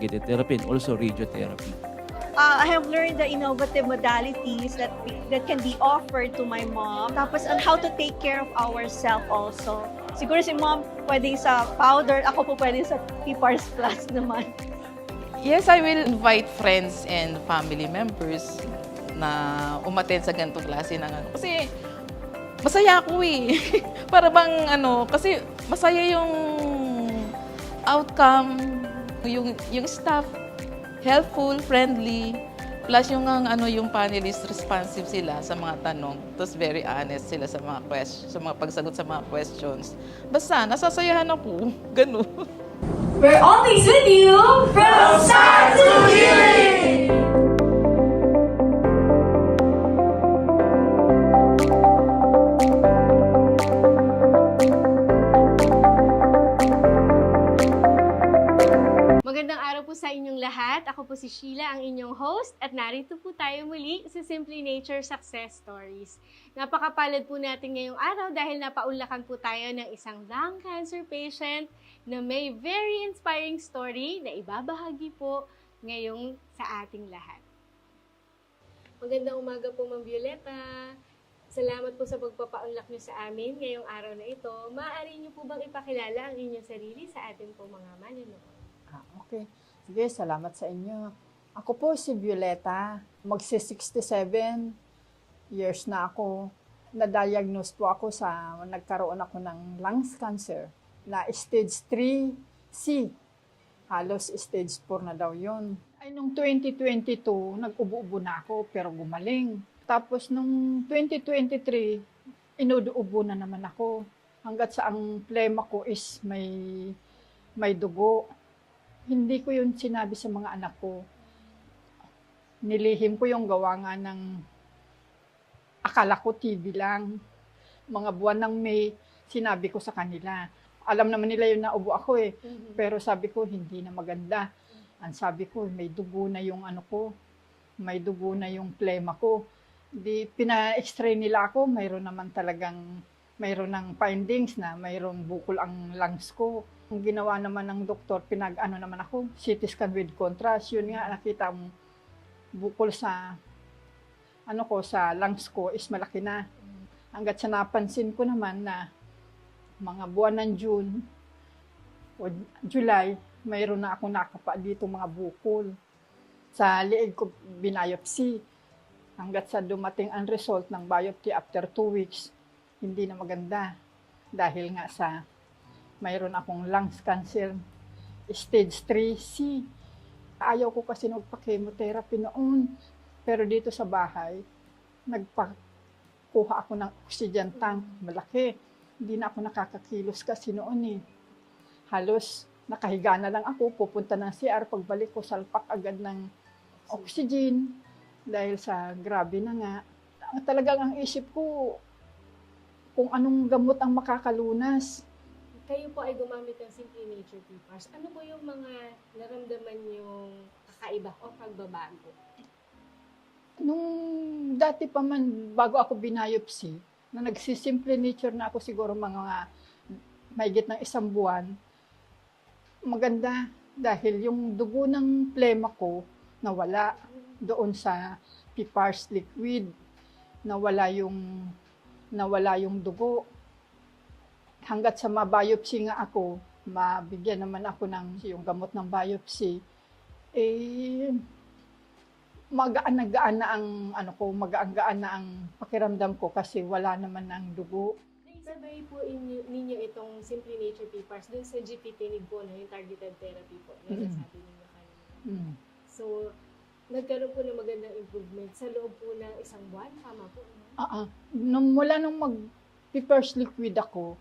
therapy and also radiotherapy. I have learned the innovative modalities that can be offered to my mom. Tapos on how to take care of ourselves also. Siguro si mom pwede sa powder, ako po pwede sa PPARS Plus naman. Yes, I will invite friends and family members na umattend sa ganitong klase ng ano. Kasi masaya ako eh. Para bang ano, kasi masaya yung outcome, yung staff, helpful, friendly, plus yung yung panelist responsive sila sa mga tanong, tapos very honest sila sa mga sa mga pagsagot sa mga questions. Basta nasasayahan ako, ganun. We're always with you from start to healing. Magandang araw po sa inyong lahat. Ako po si Sheila, ang inyong host, at narito po tayo muli sa Simply Nature Success Stories. Napakapalad po natin ngayong araw dahil napaunlakan po tayo ng isang lung cancer patient na may very inspiring story na ibabahagi po ngayong sa ating lahat. Magandang umaga po, Ma'am Violeta. Salamat po sa pagpapaunlak niyo sa amin ngayong araw na ito. Maaari niyo po bang ipakilala ang inyong sarili sa atin po mga manonood? Okay. Sige, salamat sa inyo. Ako po si Violeta. Magsi-67 years na ako. Na-diagnose po ako nagkaroon ako ng lungs cancer na stage 3C. Halos stage 4 na daw yun. Ay, nung 2022, nag-ubo-ubo na ako pero gumaling. Tapos nung 2023, inuubo na naman ako. Hanggat sa ang plema ko is may dugo. Hindi ko yun sinabi sa mga anak ko. Nilihim ko yung gawa nga ng akala ko TV lang. Mga buwan ng May, sinabi ko sa kanila. Alam naman nila yun na ubo ako eh. Pero sabi ko, hindi na maganda. Ang sabi ko, may dugo na yung ano ko. May dugo na yung plema ko. Di pina-x-ray nila ako. Mayroon naman ng findings na mayroon bukol ang lungs ko. Ang ginawa naman ng doktor, naman ako, CT scan with contrast. Yun nga, nakita ang bukol sa sa lungs ko is malaki na. Hanggat sa napansin ko naman na mga buwan ng June o July, mayroon na akong nakapa dito mga bukol. Sa liig ko biopsy. Hanggat sa dumating ang result ng biopsy after 2 weeks, hindi na maganda. Dahil nga mayroon akong lungs cancer, stage 3C. Ayaw ko kasi magpa-chemotherapy noon. Pero dito sa bahay, nagpakuha ako ng oxygen tank, malaki. Hindi na ako nakakakilos kasi noon eh. Halos nakahiga na lang ako, pupunta ng CR, pagbalik ko, salpak agad ng oxygen. Dahil sa grabe na nga. Talagang ang isip ko, kung anong gamot ang makakalunas. Kayo po ay gumamit ng Simply Nature PPARS. Ano po yung mga naramdaman yung kakaiba o pagbabago? Nung dati pa man, bago ako binayopsy, na nagsisimple nature na ako siguro mga mahigit ng 1 buwan, maganda dahil yung dugo ng plema ko nawala doon sa PPARS liquid, nawala yung dugo. Hanggat sa ma-biopsy nga ako, mabigyan naman ako ng yung gamot ng biopsy, magaan na ang magaan na ang pakiramdam ko kasi wala naman ng dugo. Naisabay po ninyo itong Simply Nature PPARS dun sa GPT po na yung targeted therapy po na nasabi ninyo kanina. So, nagkaroon po ng magandang improvement sa loob po ng 1 buwan, tama po? Mula nung mag-PPARS liquid ako,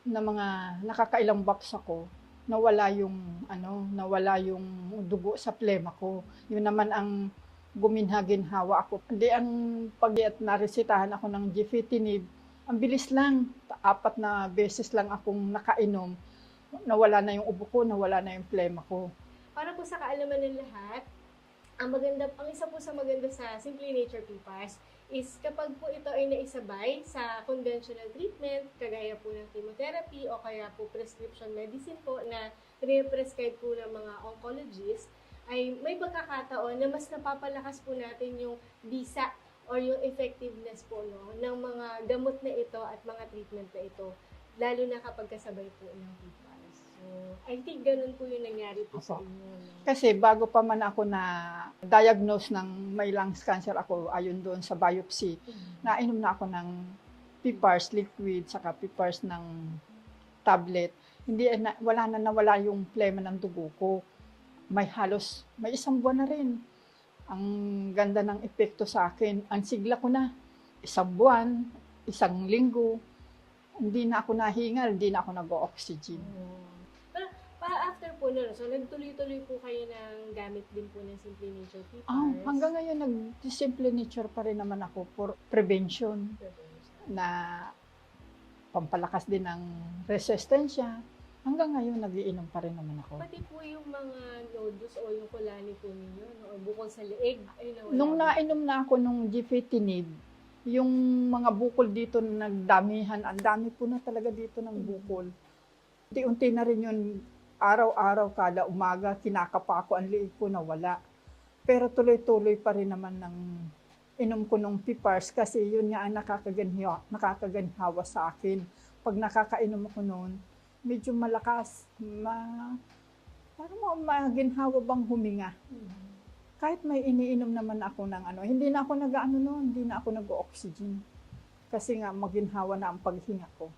na mga nakakailang box ako, nawala yung dugo sa plema ko. Yun naman ang guminha-ginhawa ako. Hindi ang naresitahan ako ng gefitinib, ang bilis lang. 4 na beses lang akong nakainom, nawala na yung ubo ko, nawala na yung plema ko. Para po sa kaalaman ng lahat, Ang isa po sa maganda sa Simply Nature PPARS is kapag po ito ay naisabay sa conventional treatment, kagaya po ng chemotherapy o kaya po prescription medicine po na prescribe po ng mga oncologist, ay may pagkakataon na mas napapalakas po natin yung bisa or yung effectiveness po ng mga gamot na ito at mga treatment na ito, lalo na kapag kasabay po ng PPARS. So, I think ganun po yung nangyari po sa inyo. No? Kasi bago pa man ako na diagnose ng may lungs cancer ako, ayon doon sa biopsy, nainom na ako ng PPARS liquid, saka PPARS ng tablet. Wala na nawala yung plema ng dugo ko. May 1 buwan na rin. Ang ganda ng epekto sa akin. Ang sigla ko na, 1 buwan, 1 linggo. Hindi na ako nahingal, hindi na ako nag-o-oxygen. Pero after po nun, so nagtuloy-tuloy po kayo ng gamit din po ng Simply Nature PPARS? Hanggang ngayon, nag-Simply Nature pa rin naman ako for prevention na pampalakas din ng resistensya. Hanggang ngayon, nagiinom pa rin naman ako. Pati po yung mga nodules o yung kulani po ninyo, no? O bukol sa leeg, ay nawala. Nung nainom na ako nung Gefetinib, yung mga bukol dito na nagdamihan, ang dami po na talaga dito ng bukol. Unti-unti na rin yun, araw-araw, kada umaga, kinakapa ko, ang liig ko nawala. Pero tuloy-tuloy pa rin naman ng inom ko nung PPARS kasi yun nga ang nakakaganhawa sa akin. Pag nakakainom ako noon, medyo malakas, parang maginhawa bang huminga. Kahit may iniinom naman ako ng hindi na ako hindi na ako nag-oxygen. Kasi nga maginhawa na ang paghinga ko.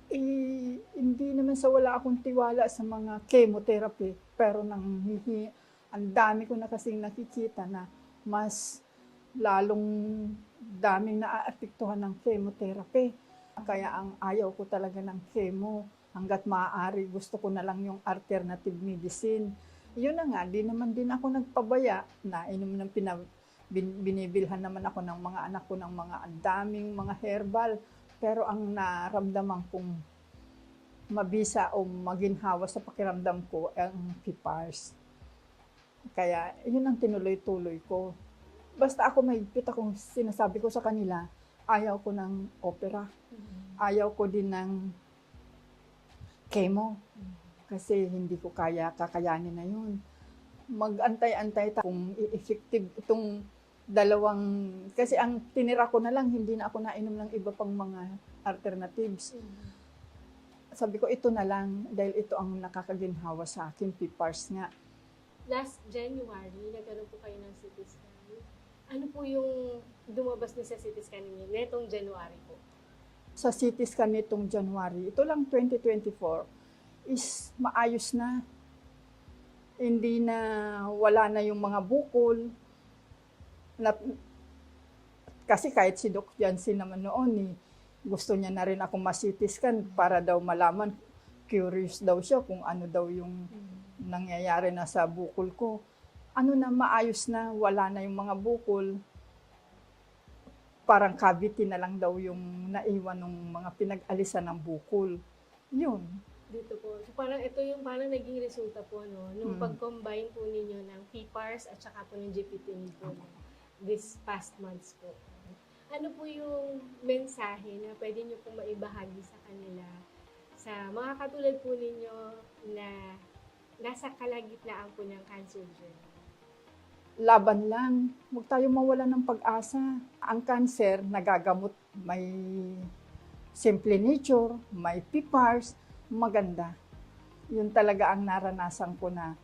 Hindi naman sa wala akong tiwala sa mga chemotherapy, pero ang dami ko na kasing nakikita na mas lalong daming naaapektuhan ng chemotherapy. Kaya ang ayaw ko talaga ng chemo. Hanggat maaari, gusto ko na lang yung alternative medicine. Yun na nga, di naman din ako nagpabaya. Nainom ng binibilhan naman ako ng mga anak ko ng mga andaming mga herbal. Pero ang naramdaman kong mabisa o maginhawa sa pakiramdam ko ang PPARS. Kaya yun ang tinuloy-tuloy ko. Basta ako mahigpit akong sinasabi ko sa kanila, ayaw ko ng opera. Ayaw ko din ng chemo. Kasi hindi ko kakayanin na yun. Mag-antay-antay kung effective itong kasi ang tinira ko na lang, hindi na ako nainom ng iba pang mga alternatives. Sabi ko, ito na lang, dahil ito ang nakakaginhawa sa akin, PPARS nga. Last January, nagkaroon po kayo ng CT scan. Ano po yung dumabas na sa CT scan ninyo netong January po? Sa CT scan nitong January, ito lang 2024, is maayos na. Hindi na, wala na yung mga bukol. Kasi kahit si Doc Jansen naman noon, gusto niya na rin akong ma-CT scan para daw malaman, curious daw siya kung ano daw yung nangyayari na sa bukol ko. Ano na, maayos na, wala na yung mga bukol. Parang cavity na lang daw yung naiwan ng mga pinag-alisan ng bukol. Yun. Dito po. So parang ito yung parang naging resulta po, no? Nung pag-combine po ninyo ng PPARS at saka po ng GPT po, no? This past months po. Ano po yung mensahe na pwede nyo po maibahagi sa kanila, sa mga katulad po ninyo na nasa kalagitnaan po ng cancer journey? Laban lang. Huwag tayo mawala ng pag-asa. Ang cancer, nagagamot. May Simply Nature, may PPARS, maganda. Yun talaga ang naranasan ko na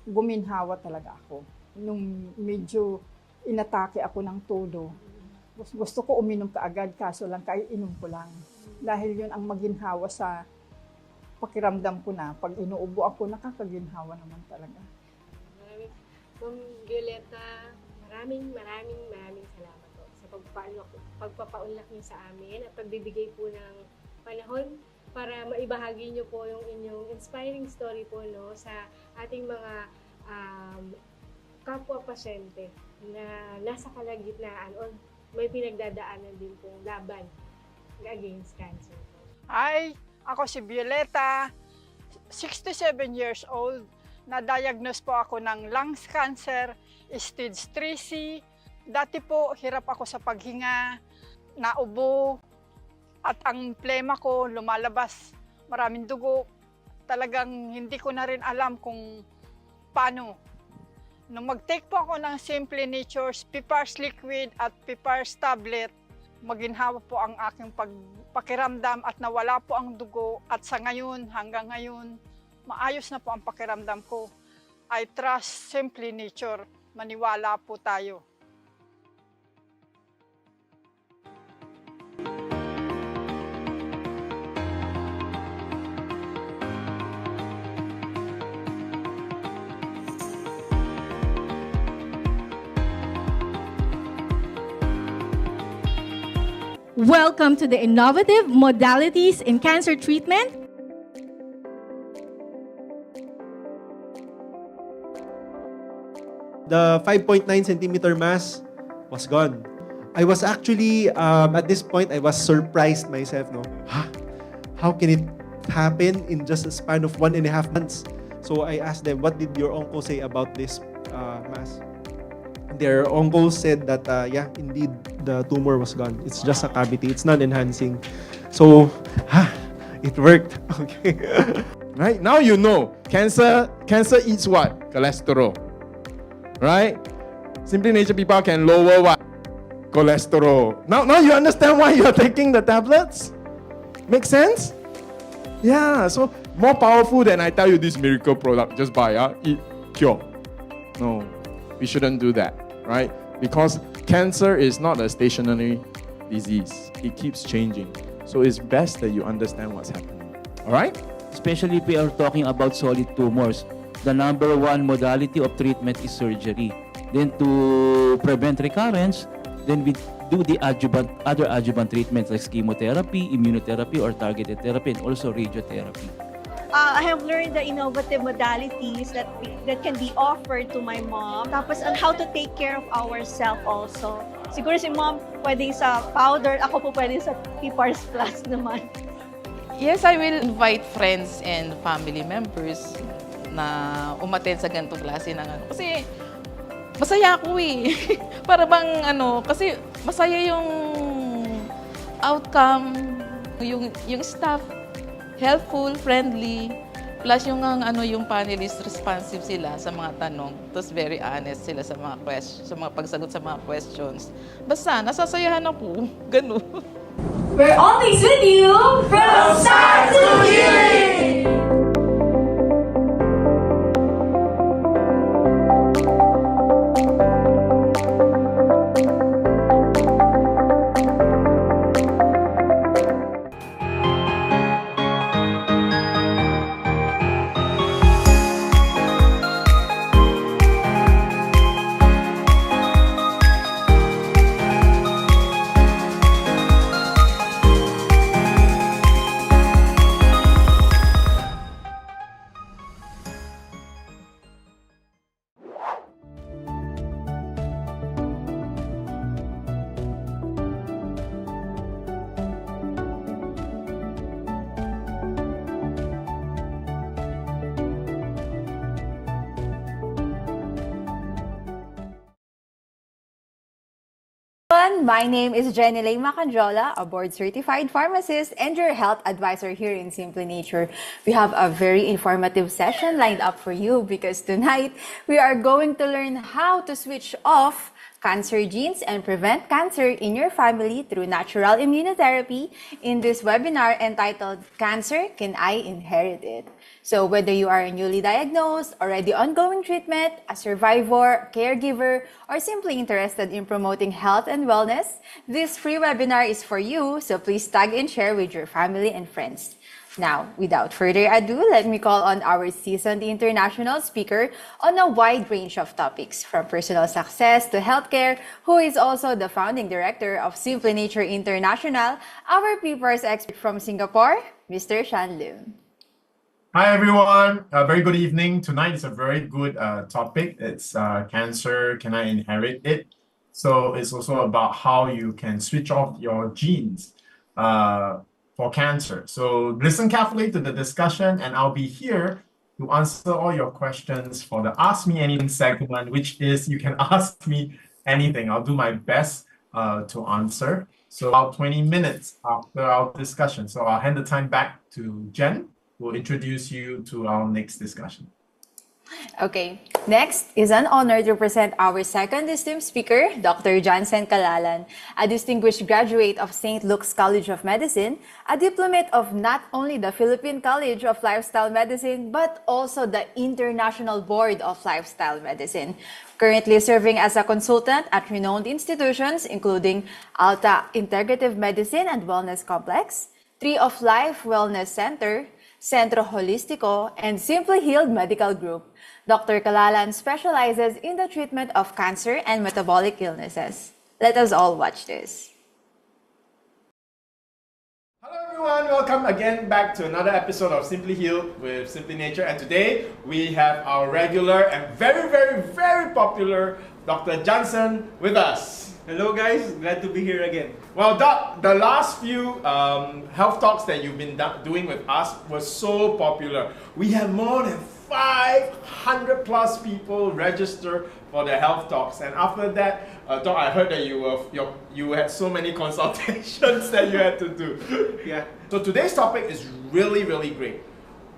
guminhawa talaga ako. Nung medyo inatake ako ng todo, gusto ko uminom kaagad, kaso lang kaiinom ko lang. Dahil yun ang maginhawa sa pakiramdam ko na. Pag inuubo ako, nakakaginhawa naman talaga. Ma'am Violeta, maraming salamat po sa pagpapaunlak niyo sa amin at pagbibigay po ng panahon para maibahagi niyo po yung inyong inspiring story po, no, sa ating mga kapwa-pasyente na nasa kalagitnaan o may pinagdadaanan din pong laban against cancer. Hi, ako si Violeta, 67 years old. Na-diagnose po ako ng lungs cancer, stage 3C. Dati po, hirap ako sa paghinga, naubo, at ang plema ko lumalabas, maraming dugo. Talagang hindi ko na rin alam kung paano. Nung mag-take po ako ng Simply Nature's PPARS liquid at PPARS tablet, maginhawa po ang aking pakiramdam at nawala po ang dugo. At sa ngayon, hanggang ngayon, maayos na po ang pakiramdam ko. I trust Simply Nature. Maniwala po tayo. Welcome to the innovative modalities in cancer treatment. The 5.9 centimeter mass was gone. I was actually, at this point, I was surprised myself. No? Huh? How can it happen in just a span of 1.5 months? So I asked them, what did your uncle say about this mass? Their uncle said that, yeah, indeed, the tumor was gone. It's just a cavity. It's non-enhancing. So, it worked. Okay. Right? Now you know. Cancer eats what? Cholesterol. Right? Simply Nature people can lower what? Cholesterol. Now you understand why you are taking the tablets? Make sense? Yeah, so more powerful than I tell you this miracle product. Just buy, eat, cure. No, we shouldn't do that, right? Because cancer is not a stationary disease. It keeps changing. So it's best that you understand what's happening. All right? Especially if we are talking about solid tumors. The number one modality of treatment is surgery. Then to prevent recurrence, then we do the other adjuvant treatments like chemotherapy, immunotherapy, or targeted therapy, and also radiotherapy. I have learned the innovative modalities that can be offered to my mom. Tapos on how to take care of ourselves also. Siguro si mom pwede sa powder, ako po pwede sa PPARS Plus naman. Yes, I will invite friends and family members na umattend sa ganitong klase ng ano. Kasi masaya ako eh. Para bang ano, kasi masaya yung outcome, yung staff, helpful, friendly, plus yung yung panelist responsive sila sa mga tanong. Tapos very honest sila sa mga pagsagot sa mga questions. Basta nasasayahan ako, ganun. We're always with you from start to healing. My name is Jhen a board-certified pharmacist and your health advisor here in Simply Nature. We have a very informative session lined up for you because tonight we are going to learn how to switch off cancer genes and prevent cancer in your family through natural immunotherapy in this webinar entitled Cancer, Can I Inherit It? So whether you are newly diagnosed, already ongoing treatment, a survivor, caregiver, or simply interested in promoting health and wellness, this free webinar is for you, so please tag and share with your family and friends. Now, without further ado, let me call on our seasoned international speaker on a wide range of topics, from personal success to healthcare, who is also the founding director of Simply Nature International, our PPARS expert from Singapore, Mr. Shyan Lim. Hi everyone, very good evening. Tonight is a very good topic. It's cancer, can I inherit it? So it's also about how you can switch off your genes for cancer. So listen carefully to the discussion, and I'll be here to answer all your questions for the Ask Me Anything segment, which is you can ask me anything. I'll do my best to answer. So about 20 minutes after our discussion. So I'll hand the time back to Jhen, who will introduce you to our next discussion. Okay, next is an honor to present our second esteemed speaker, Dr. Jansen Calalan, a distinguished graduate of St. Luke's College of Medicine, a diplomate of not only the Philippine College of Lifestyle Medicine, but also the International Board of Lifestyle Medicine. Currently serving as a consultant at renowned institutions, including Alta Integrative Medicine and Wellness Complex, Tree of Life Wellness Center, Centro Holistico, and Simply Healed Medical Group. Dr. Calalan specializes in the treatment of cancer and metabolic illnesses. Let us all watch this. Hello everyone, welcome again back to another episode of Simply Healed with Simply Nature. And today we have our regular and very popular Dr. Jansen with us. Hello guys, glad to be here again. Well, Doc, the last few health talks that you've been doing with us were so popular. We have more than 500 plus people register for the health talks, and after that, Doc, I heard that you had so many consultations that you had to do. Yeah. So today's topic is really great.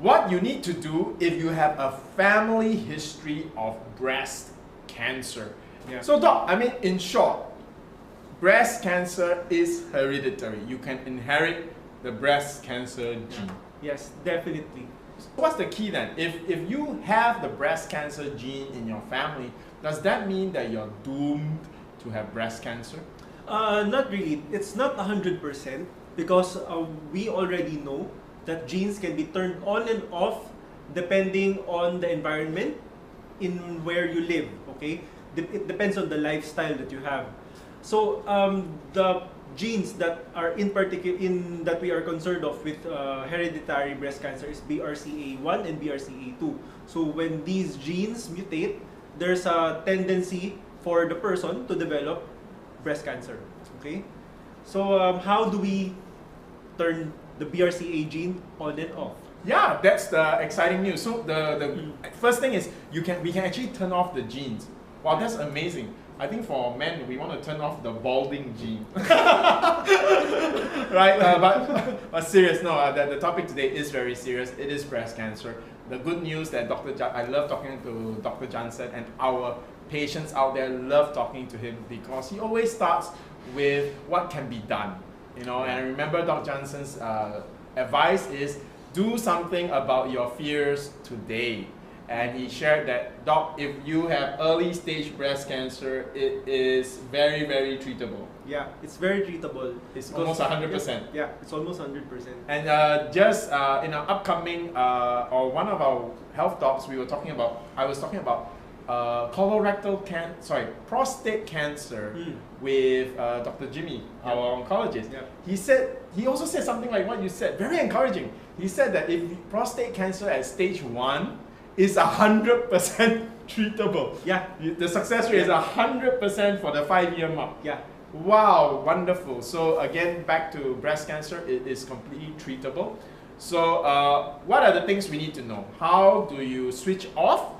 What you need to do if you have a family history of breast cancer. Yeah. So, Doc, I mean, in short, breast cancer is hereditary. You can inherit the breast cancer gene. Yes, definitely. What's the key then? If you have the breast cancer gene in your family, does that mean that you're doomed to have breast cancer? Not really. It's not 100% because we already know that genes can be turned on and off depending on the environment in where you live, okay? It depends on the lifestyle that you have. So the genes that are that we are concerned of with hereditary breast cancer is BRCA1 and BRCA2. So when these genes mutate, there's a tendency for the person to develop breast cancer. Okay, so how do we turn the BRCA gene on and off? Yeah, that's the exciting news. So the first thing is we can actually turn off the genes. Wow, that's amazing. I think for men, we want to turn off the balding gene. Right? But serious, no, the topic today is very serious. It is breast cancer. The good news that I love talking to Dr. Jansen, and our patients out there love talking to him because he always starts with what can be done. You know, and I remember Dr. Jansen's advice is do something about your fears today. And he shared that, Doc, if you have early stage breast cancer, it is very treatable. Yeah, it's very treatable. It's almost 100%. Yeah, it's almost 100%. And just in our upcoming, or one of our health talks, I was talking about prostate cancer with Dr. Jimmy, our oncologist. Yeah. He also said something like what you said, very encouraging. He said that if prostate cancer at stage 1 is 100% treatable. Yeah. The success rate is 100% for the 5-year mark. Yeah. Wow, wonderful. So again, back to breast cancer, it is completely treatable. So what are the things we need to know? How do you switch off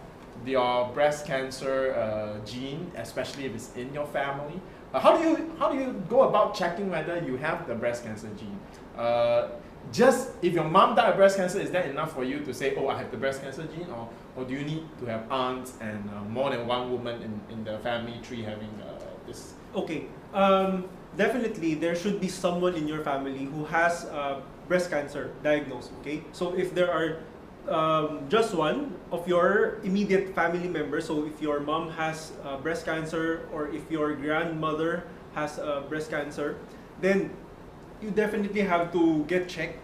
your breast cancer gene, especially if it's in your family? How do you go about checking whether you have the breast cancer gene? Just if your mom died of breast cancer, is that enough for you to say, oh, I have the breast cancer gene? Or do you need to have aunts and more than one woman in the family tree having this? Okay, definitely there should be someone in your family who has breast cancer diagnosed, okay? So if there are just one of your immediate family members, so if your mom has breast cancer or if your grandmother has breast cancer, then you definitely have to get checked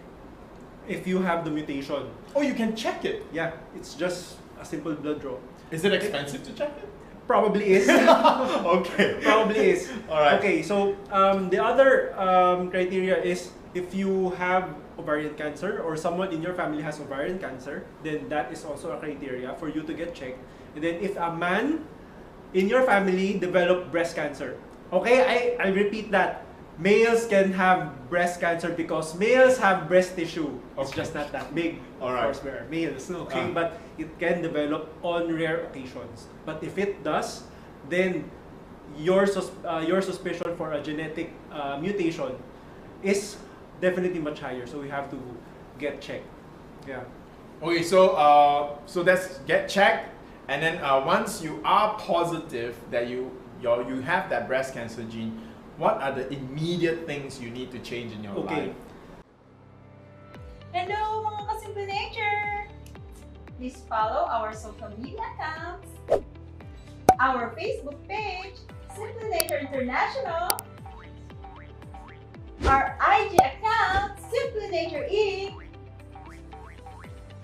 if you have the mutation. Oh, you can check it? Yeah, it's just a simple blood draw. Is it expensive to check it? Probably is. Okay. Probably is. All right. Okay, so the other criteria is if you have ovarian cancer or someone in your family has ovarian cancer, then that is also a criteria for you to get checked. And then if a man in your family developed breast cancer, okay, I repeat that. males can have breast cancer because males have breast tissue. It's Okay. just not that big. Of Alright. course, we are males, okay? But it can develop on rare occasions. But if it does, then your suspicion for a genetic mutation is definitely much higher. So we have to get checked. Yeah. Okay, so so that's get checked, and then once you are positive that you have that breast cancer gene, what are the immediate things you need to change in your life? Hello mga ka-Simple Nature! Please follow our social media accounts, our Facebook page, Simple Nature International, our IG account, Simple Nature-inc,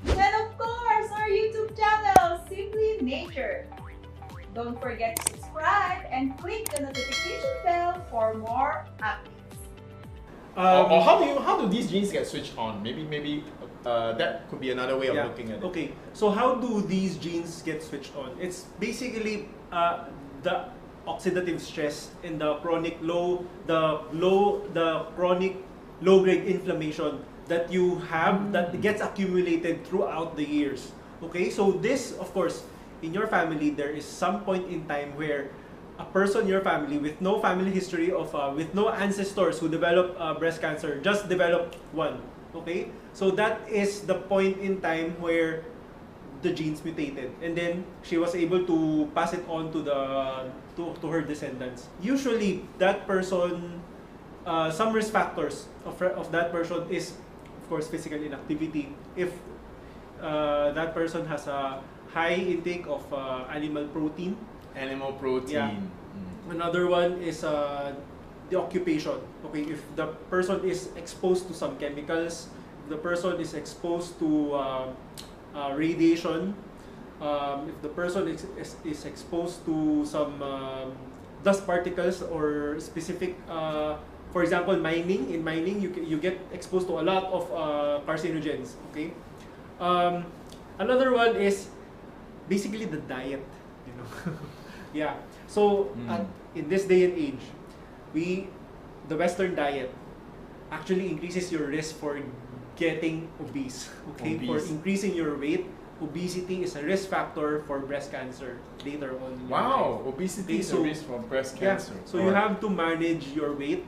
and of course, our YouTube channel, Simply Nature. Don't forget to subscribe and click the notification bell for more updates. Or how do these genes get switched on? Maybe that could be another way of looking at it. Okay, so how do these genes get switched on? It's basically the oxidative stress and the chronic chronic low-grade inflammation that you have that gets accumulated throughout the years. Okay, so this, of course, in your family, there is some point in time where a person in your family with no family history of, with no ancestors who develop breast cancer, just developed one. Okay, so that is the point in time where the genes mutated, and then she was able to pass it on to to her descendants. Usually, that person, some risk factors of that person is, of course, physical inactivity. If that person has a high intake of animal protein. Animal protein. Yeah. Another one is the occupation. Okay, if the person is exposed to some chemicals, if the person is exposed to radiation, if the person is exposed to some dust particles or specific, for example, mining. In mining, you get exposed to a lot of carcinogens. Okay. Another one is basically the diet. You know. Yeah. So in this day and age, the Western diet actually increases your risk for getting obese. Okay, for increasing your weight. Obesity is a risk factor for breast cancer later on in your life. Obesity is a risk for breast cancer. Yeah. So you have to manage your weight,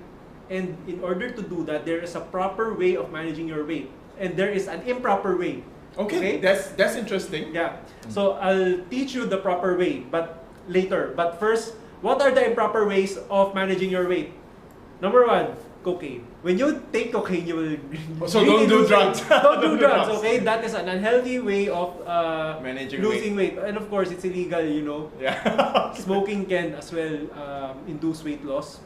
and in order to do that, there is a proper way of managing your weight, and there is an improper way. Okay? That's interesting. Yeah. So I'll teach you the proper way, but later. But first, what are the improper ways of managing your weight? Number one, cocaine. When you take cocaine, you will So don't do drugs. Don't do drugs. Okay, that is an unhealthy way of managing losing weight. And of course, it's illegal. You know. Yeah. Smoking can as well induce weight loss.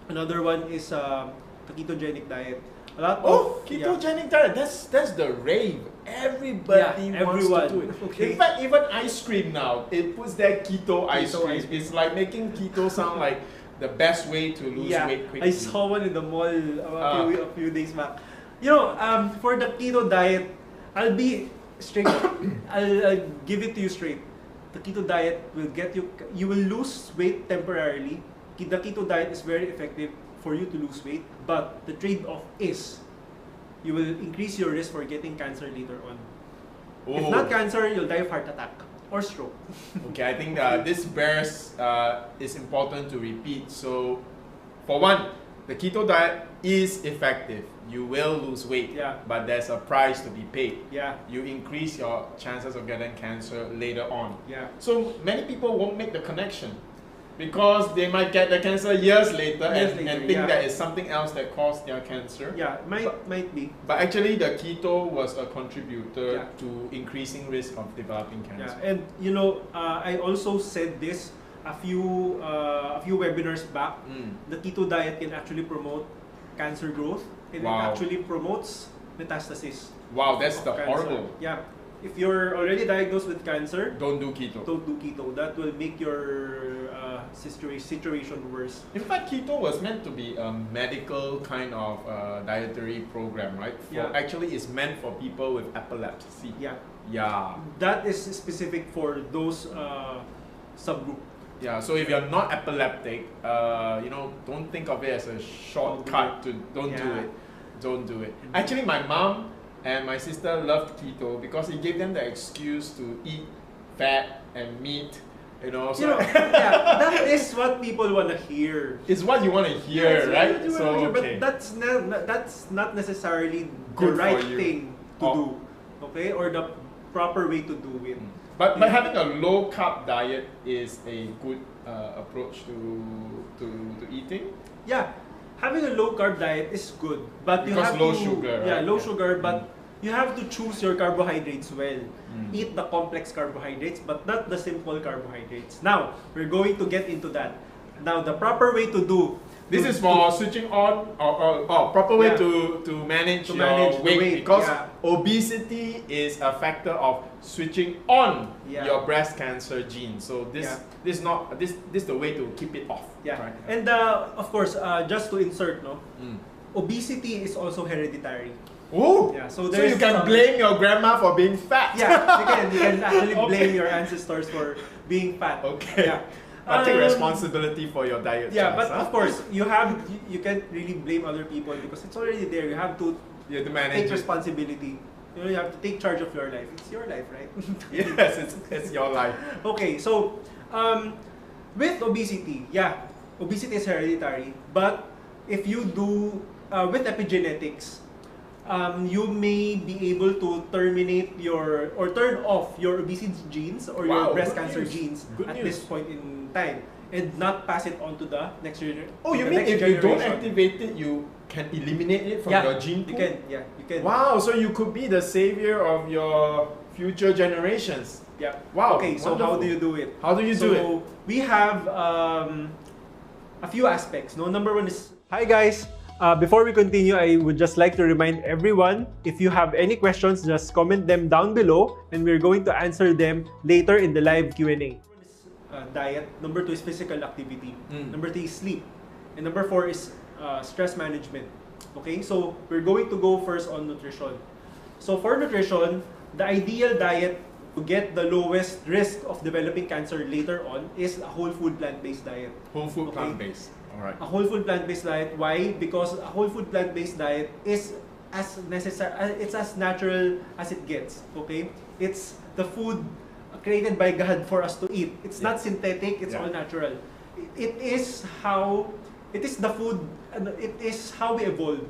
Another one is the ketogenic diet. A lot of ketogenic diet. That's the rave. Everybody wants to do it. Okay. In fact, even ice cream now, it puts that keto ice cream. It's like making keto sound like the best way to lose weight quickly. I saw one in the mall a few days back. You know, for the keto diet, I'll be straight. I'll give it to you straight. The keto diet will get you will lose weight temporarily. The keto diet is very effective for you to lose weight, but the trade-off is you will increase your risk for getting cancer later on. If not cancer, you'll die of heart attack or stroke. Okay, I think this bears is important to repeat. So, for one, the keto diet is effective. You will lose weight, but there's a price to be paid. Yeah. You increase your chances of getting cancer later on. Yeah. So many people won't make the connection, because they might get the cancer years later and think that it's something else that caused their cancer. Yeah, might be. But actually, the keto was a contributor to increasing risk of developing cancer. Yeah, and you know, I also said this a few webinars back. The keto diet can actually promote cancer growth, and it actually promotes metastasis. Wow, that's the horrible. Yeah. If you're already diagnosed with cancer, don't do keto. Don't do keto. That will make your situation worse. In fact, keto was meant to be a medical kind of dietary program, right? Actually, it's meant for people with epilepsy. Yeah. Yeah. That is specific for those subgroup. Yeah, so if you're not epileptic, you know, don't think of it as a shortcut to don't do it. Don't do it. Actually, my mom and my sister loved keto because it gave them the excuse to eat fat and meat. You know, so that is what people want to hear. It's what you want to hear, right? But that's not necessarily Good the right for you. thing to do, okay, or the proper way to do it. But having a low carb diet is a good approach to eating. Yeah, having a low carb diet is good, but you Because have low to sugar, right? low sugar, but you have to choose your carbohydrates well. Eat the complex carbohydrates, but not the simple carbohydrates. Now, we're going to get into that. Now, the proper way to do. This is for switching on or proper way to manage To your manage the weight, weight, because yeah. obesity is a factor of switching on Yeah. your breast cancer gene. So this is the way to keep it off. Yeah, Right? and of course, just to insert, obesity is also hereditary. Oh, Yeah, so there's you can blame your grandma for being fat. Yeah, you can actually blame your ancestors for being fat. Okay. Yeah. But take responsibility for your diet. Yeah, choice, but huh? of course, you can't really blame other people because it's already there. You have to manage take it. responsibility. You know, you have to take charge of your life. It's your life, right? Yes, it's your life. Okay, so with obesity, obesity is hereditary. But if you do with epigenetics, you may be able to terminate or turn off your obesity genes or your breast cancer genes at this point in time, and not pass it on to the next generation. Oh, you mean if you don't activate it, you can eliminate it from your gene pool? You can. Wow, so you could be the savior of your future generations. Yeah. Wow. Okay, so wonderful. how do you do it? How do you do it? So we have a few aspects. No, number one is. Hi guys. Before we continue, I would just like to remind everyone, if you have any questions, just comment them down below, and we're going to answer them later in the live Q&A. Diet. Number 2 is physical activity. Number 3 is sleep. And number 4 is stress management. Okay, so we're going to go first on nutrition. So for nutrition, the ideal diet to get the lowest risk of developing cancer later on is a whole food plant-based diet. Whole food plant-based. Alright. A whole food plant-based diet. Why? Because a whole food plant-based diet is as necessary. It's as natural as it gets. Okay, it's the food created by God for us to eat. It's not synthetic. It's all natural. It is the food. It is how we evolved.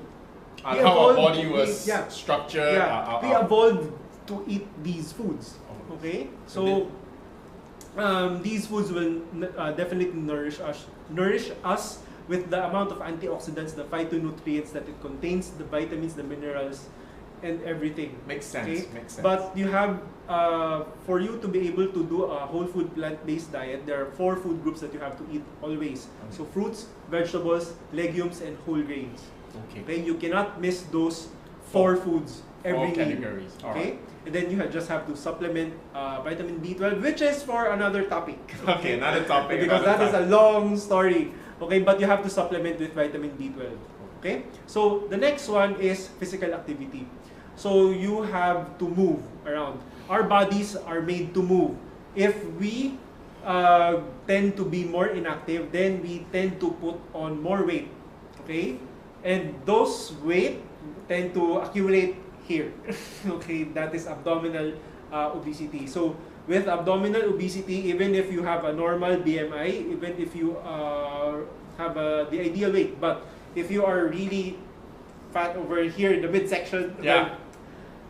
And how our body was structured. We evolved to eat these foods. Okay, so these foods will definitely nourish us with the amount of antioxidants, the phytonutrients that it contains, the vitamins, the minerals, and everything. Makes sense. Okay? Makes sense. But you have, for you to be able to do a whole food plant-based diet, there are 4 food groups that you have to eat always. So fruits, vegetables, legumes, and whole grains. Okay, you cannot miss those 4 foods every meal. Categories. Okay, and then you just have to supplement vitamin B12, which is for another topic. Okay, another topic. Because that is a long story. Okay, but you have to supplement with vitamin B12. Okay, so the next one is physical activity. So you have to move around. Our bodies are made to move. If we tend to be more inactive, then we tend to put on more weight. Okay, and those weight tend to accumulate here. Okay, that is abdominal obesity. So with abdominal obesity, even if you have a normal BMI, even if you have the ideal weight, but if you are really fat over here in the midsection, well,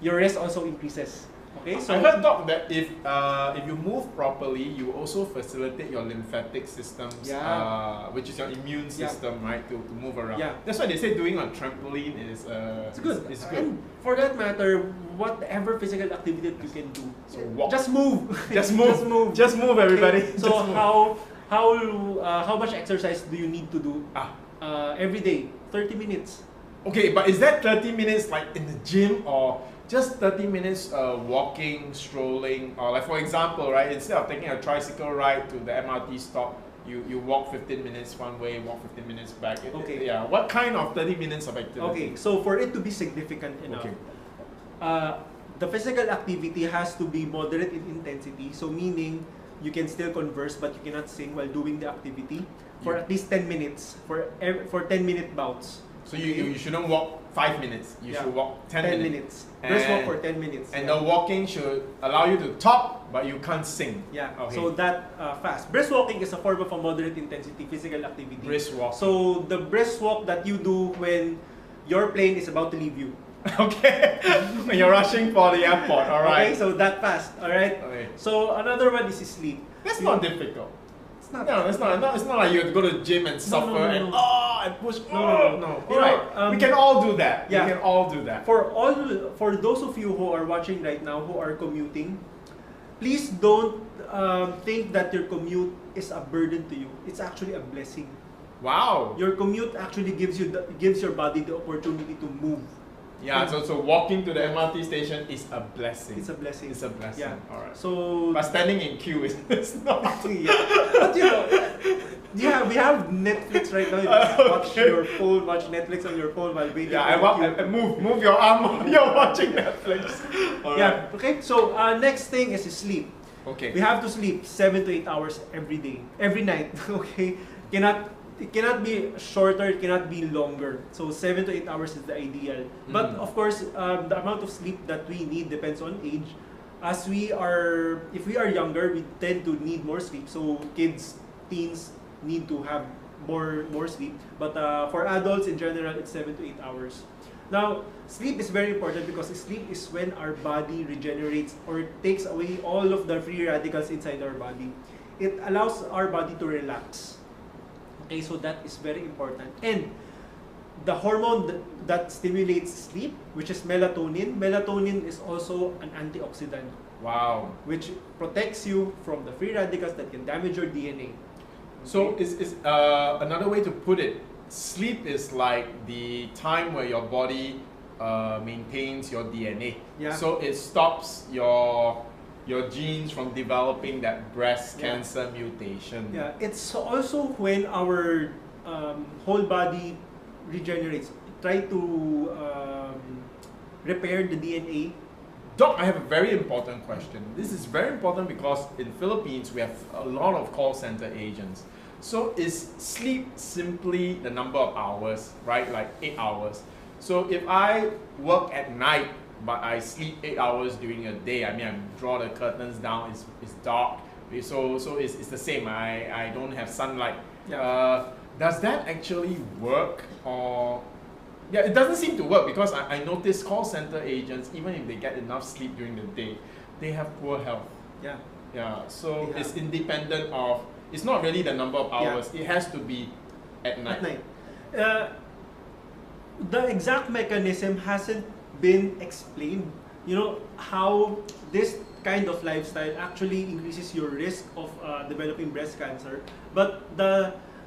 your risk also increases. Okay, so I heard, Doc, that if you move properly, you also facilitate your lymphatic systems, which is your immune system, right, to move around. Yeah. That's why they say doing a trampoline is it's good. It's good. And for that matter, whatever physical activity that you can do, so walk. Just move. Just move. Just move. Just move, everybody. Okay. So how much exercise do you need to do every day? 30 minutes. Okay, but is that 30 minutes like in the gym, or just 30 minutes walking, strolling, or like for example, right, instead of taking a tricycle ride to the MRT stop, you walk 15 minutes one way, walk 15 minutes back. Okay. Yeah. What kind of 30 minutes of activity? Okay, so for it to be significant enough, the physical activity has to be moderate in intensity. So meaning you can still converse, but you cannot sing while doing the activity for at least 10 minutes, for 10-minute bouts. So you shouldn't walk 5 minutes. You should walk 10 minutes. Brisk walk for 10 minutes. And the walking should allow you to talk, but you can't sing. Yeah. Okay. So that fast. Brisk walking is a form of a moderate intensity physical activity. Brisk walk. So the brisk walk that you do when your plane is about to leave you. Okay. When you're rushing for the airport, all right. Okay, so that fast, all right. Okay. So another one is sleep. That's not difficult. It's not like you have to go to the gym and suffer and push. No. You Alright, know, we can all do that. yeah. We can all do that. For those of you who are watching right now who are commuting, please don't think that your commute is a burden to you. It's actually a blessing. Wow. Your commute actually gives your body the opportunity to move. Yeah, so walking to the MRT station is a blessing. It's a blessing. It's a blessing. Yeah. Alright. So But standing in queue is not. yeah. But you know, we have Netflix right now. You can watch your phone, watch Netflix on your phone while waiting. Yeah, I move your arm while you're watching Netflix. Alright. Yeah. Okay. So next thing is sleep. Okay. We have to sleep 7 to 8 hours every day, every night. Okay. It cannot be shorter, it cannot be longer. So 7 to 8 hours is the ideal. But of course, the amount of sleep that we need depends on age. If we are younger, we tend to need more sleep. So kids, teens need to have more sleep. But for adults in general, it's 7 to 8 hours. Now, sleep is very important because sleep is when our body regenerates or takes away all of the free radicals inside our body. It allows our body to relax. Okay, so that is very important. And the hormone that stimulates sleep, which is melatonin. Melatonin is also an antioxidant. Wow. Which protects you from the free radicals that can damage your DNA. So is another way to put it, sleep is like the time where your body maintains your DNA. Yeah. So it stops your genes from developing that breast cancer mutation. Yeah, it's also when our whole body regenerates. Try to repair the DNA. Doc, I have a very important question. This is very important because in Philippines we have a lot of call center agents. So is sleep simply the number of hours, right? Like 8 hours. So if I work at night but I sleep 8 hours during a day, I mean, I draw the curtains down, it's dark, so it's the same. I don't have sunlight. Yeah. Does that actually work? Or yeah, it doesn't seem to work because I notice call center agents, even if they get enough sleep during the day, they have poor health. Yeah. Yeah. So it's independent of. It's not really the number of hours. Yeah. It has to be at night. At night. The exact mechanism hasn't been explained. You know how this kind of lifestyle actually increases your risk of developing breast cancer, but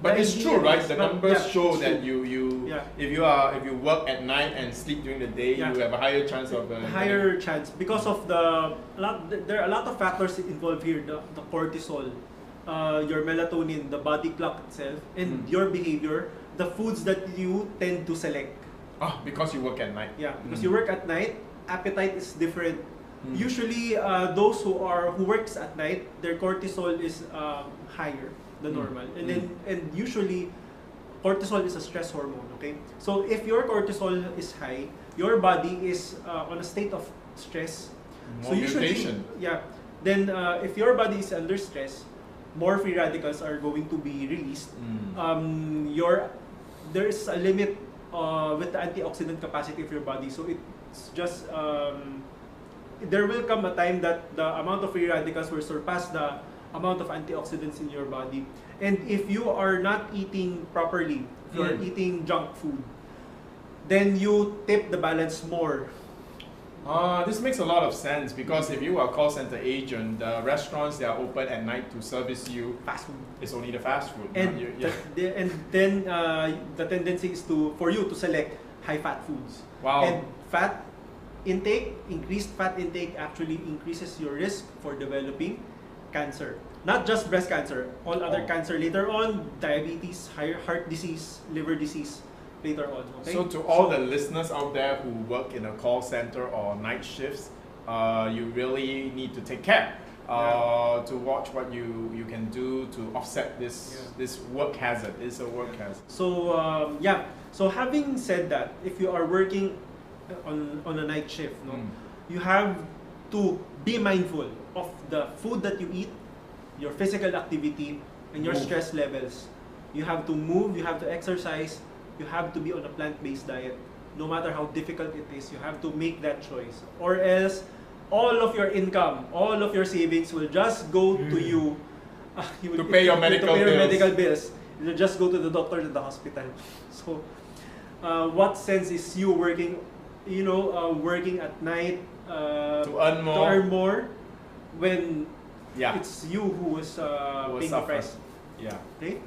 it's true, right? The numbers show that true. if you work at night and sleep during the day, you have a higher chance of higher chance because of there are a lot of factors involved here. The cortisol, your melatonin, the body clock itself, and your behavior, the foods that you tend to select. Because you work at night. Yeah, because you work at night, appetite is different. Usually, those who works at night, their cortisol is higher than normal, and usually, cortisol is a stress hormone. Okay, so if your cortisol is high, your body is on a state of stress. More mutation. Then if your body is under stress, more free radicals are going to be released. There's a limit with the antioxidant capacity of your body. So it's just there will come a time that the amount of free radicals will surpass the amount of antioxidants in your body. And if you are not eating properly, if you are eating junk food, then you tip the balance more. This makes a lot of sense because if you are a call center agent, the restaurants that are open at night to service you fast food. It's only the fast food. And then the tendency is for you to select high fat foods. Wow. And increased fat intake actually increases your risk for developing cancer. Not just breast cancer, all other cancer later on, diabetes, heart disease, liver disease later on. Okay? So to all the listeners out there who work in a call center or night shifts, you really need to take care. to watch what you can do to offset this work hazard. It's a work hazard. So so having said that, if you are working on a night shift, you have to be mindful of the food that you eat, your physical activity, and your stress levels. You have to move, you have to exercise, you have to be on a plant-based diet. No matter how difficult it is, you have to make that choice. Or else, all of your income, all of your savings will just go to you. To pay your medical bills. It will just go to the doctor and the hospital. So, what sense is you working, working at night to earn more when it's you who was paying the price? Yeah. Okay.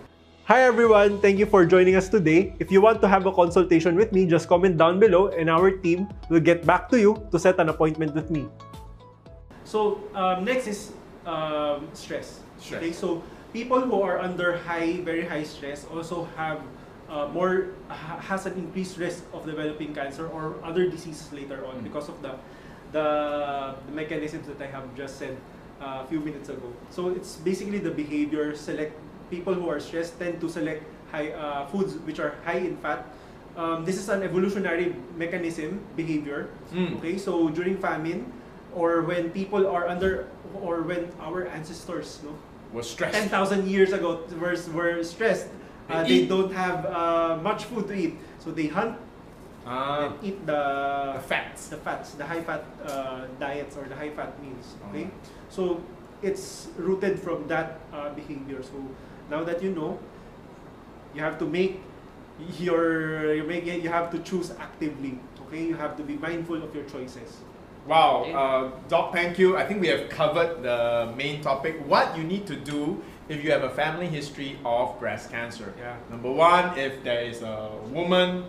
Hi everyone, thank you for joining us today. If you want to have a consultation with me, just comment down below and our team will get back to you to set an appointment with me. So next is stress. Okay, so people who are under very high stress also have has an increased risk of developing cancer or other diseases later on because of the mechanisms that I have just said a few minutes ago. So it's basically the behavior. People who are stressed tend to select foods which are high in fat. This is an evolutionary mechanism behavior. Okay, so during famine, or when people are or when our ancestors were stressed 10,000 years ago were stressed, they don't have much food to eat, so they hunt and eat the high fat diets or the high fat meals. Okay, so it's rooted from that behavior. So now that you know, you have to you have to choose actively. Okay, you have to be mindful of your choices. Wow, Doc, thank you. I think we have covered the main topic. What you need to do if you have a family history of breast cancer. Number one, if there is a woman,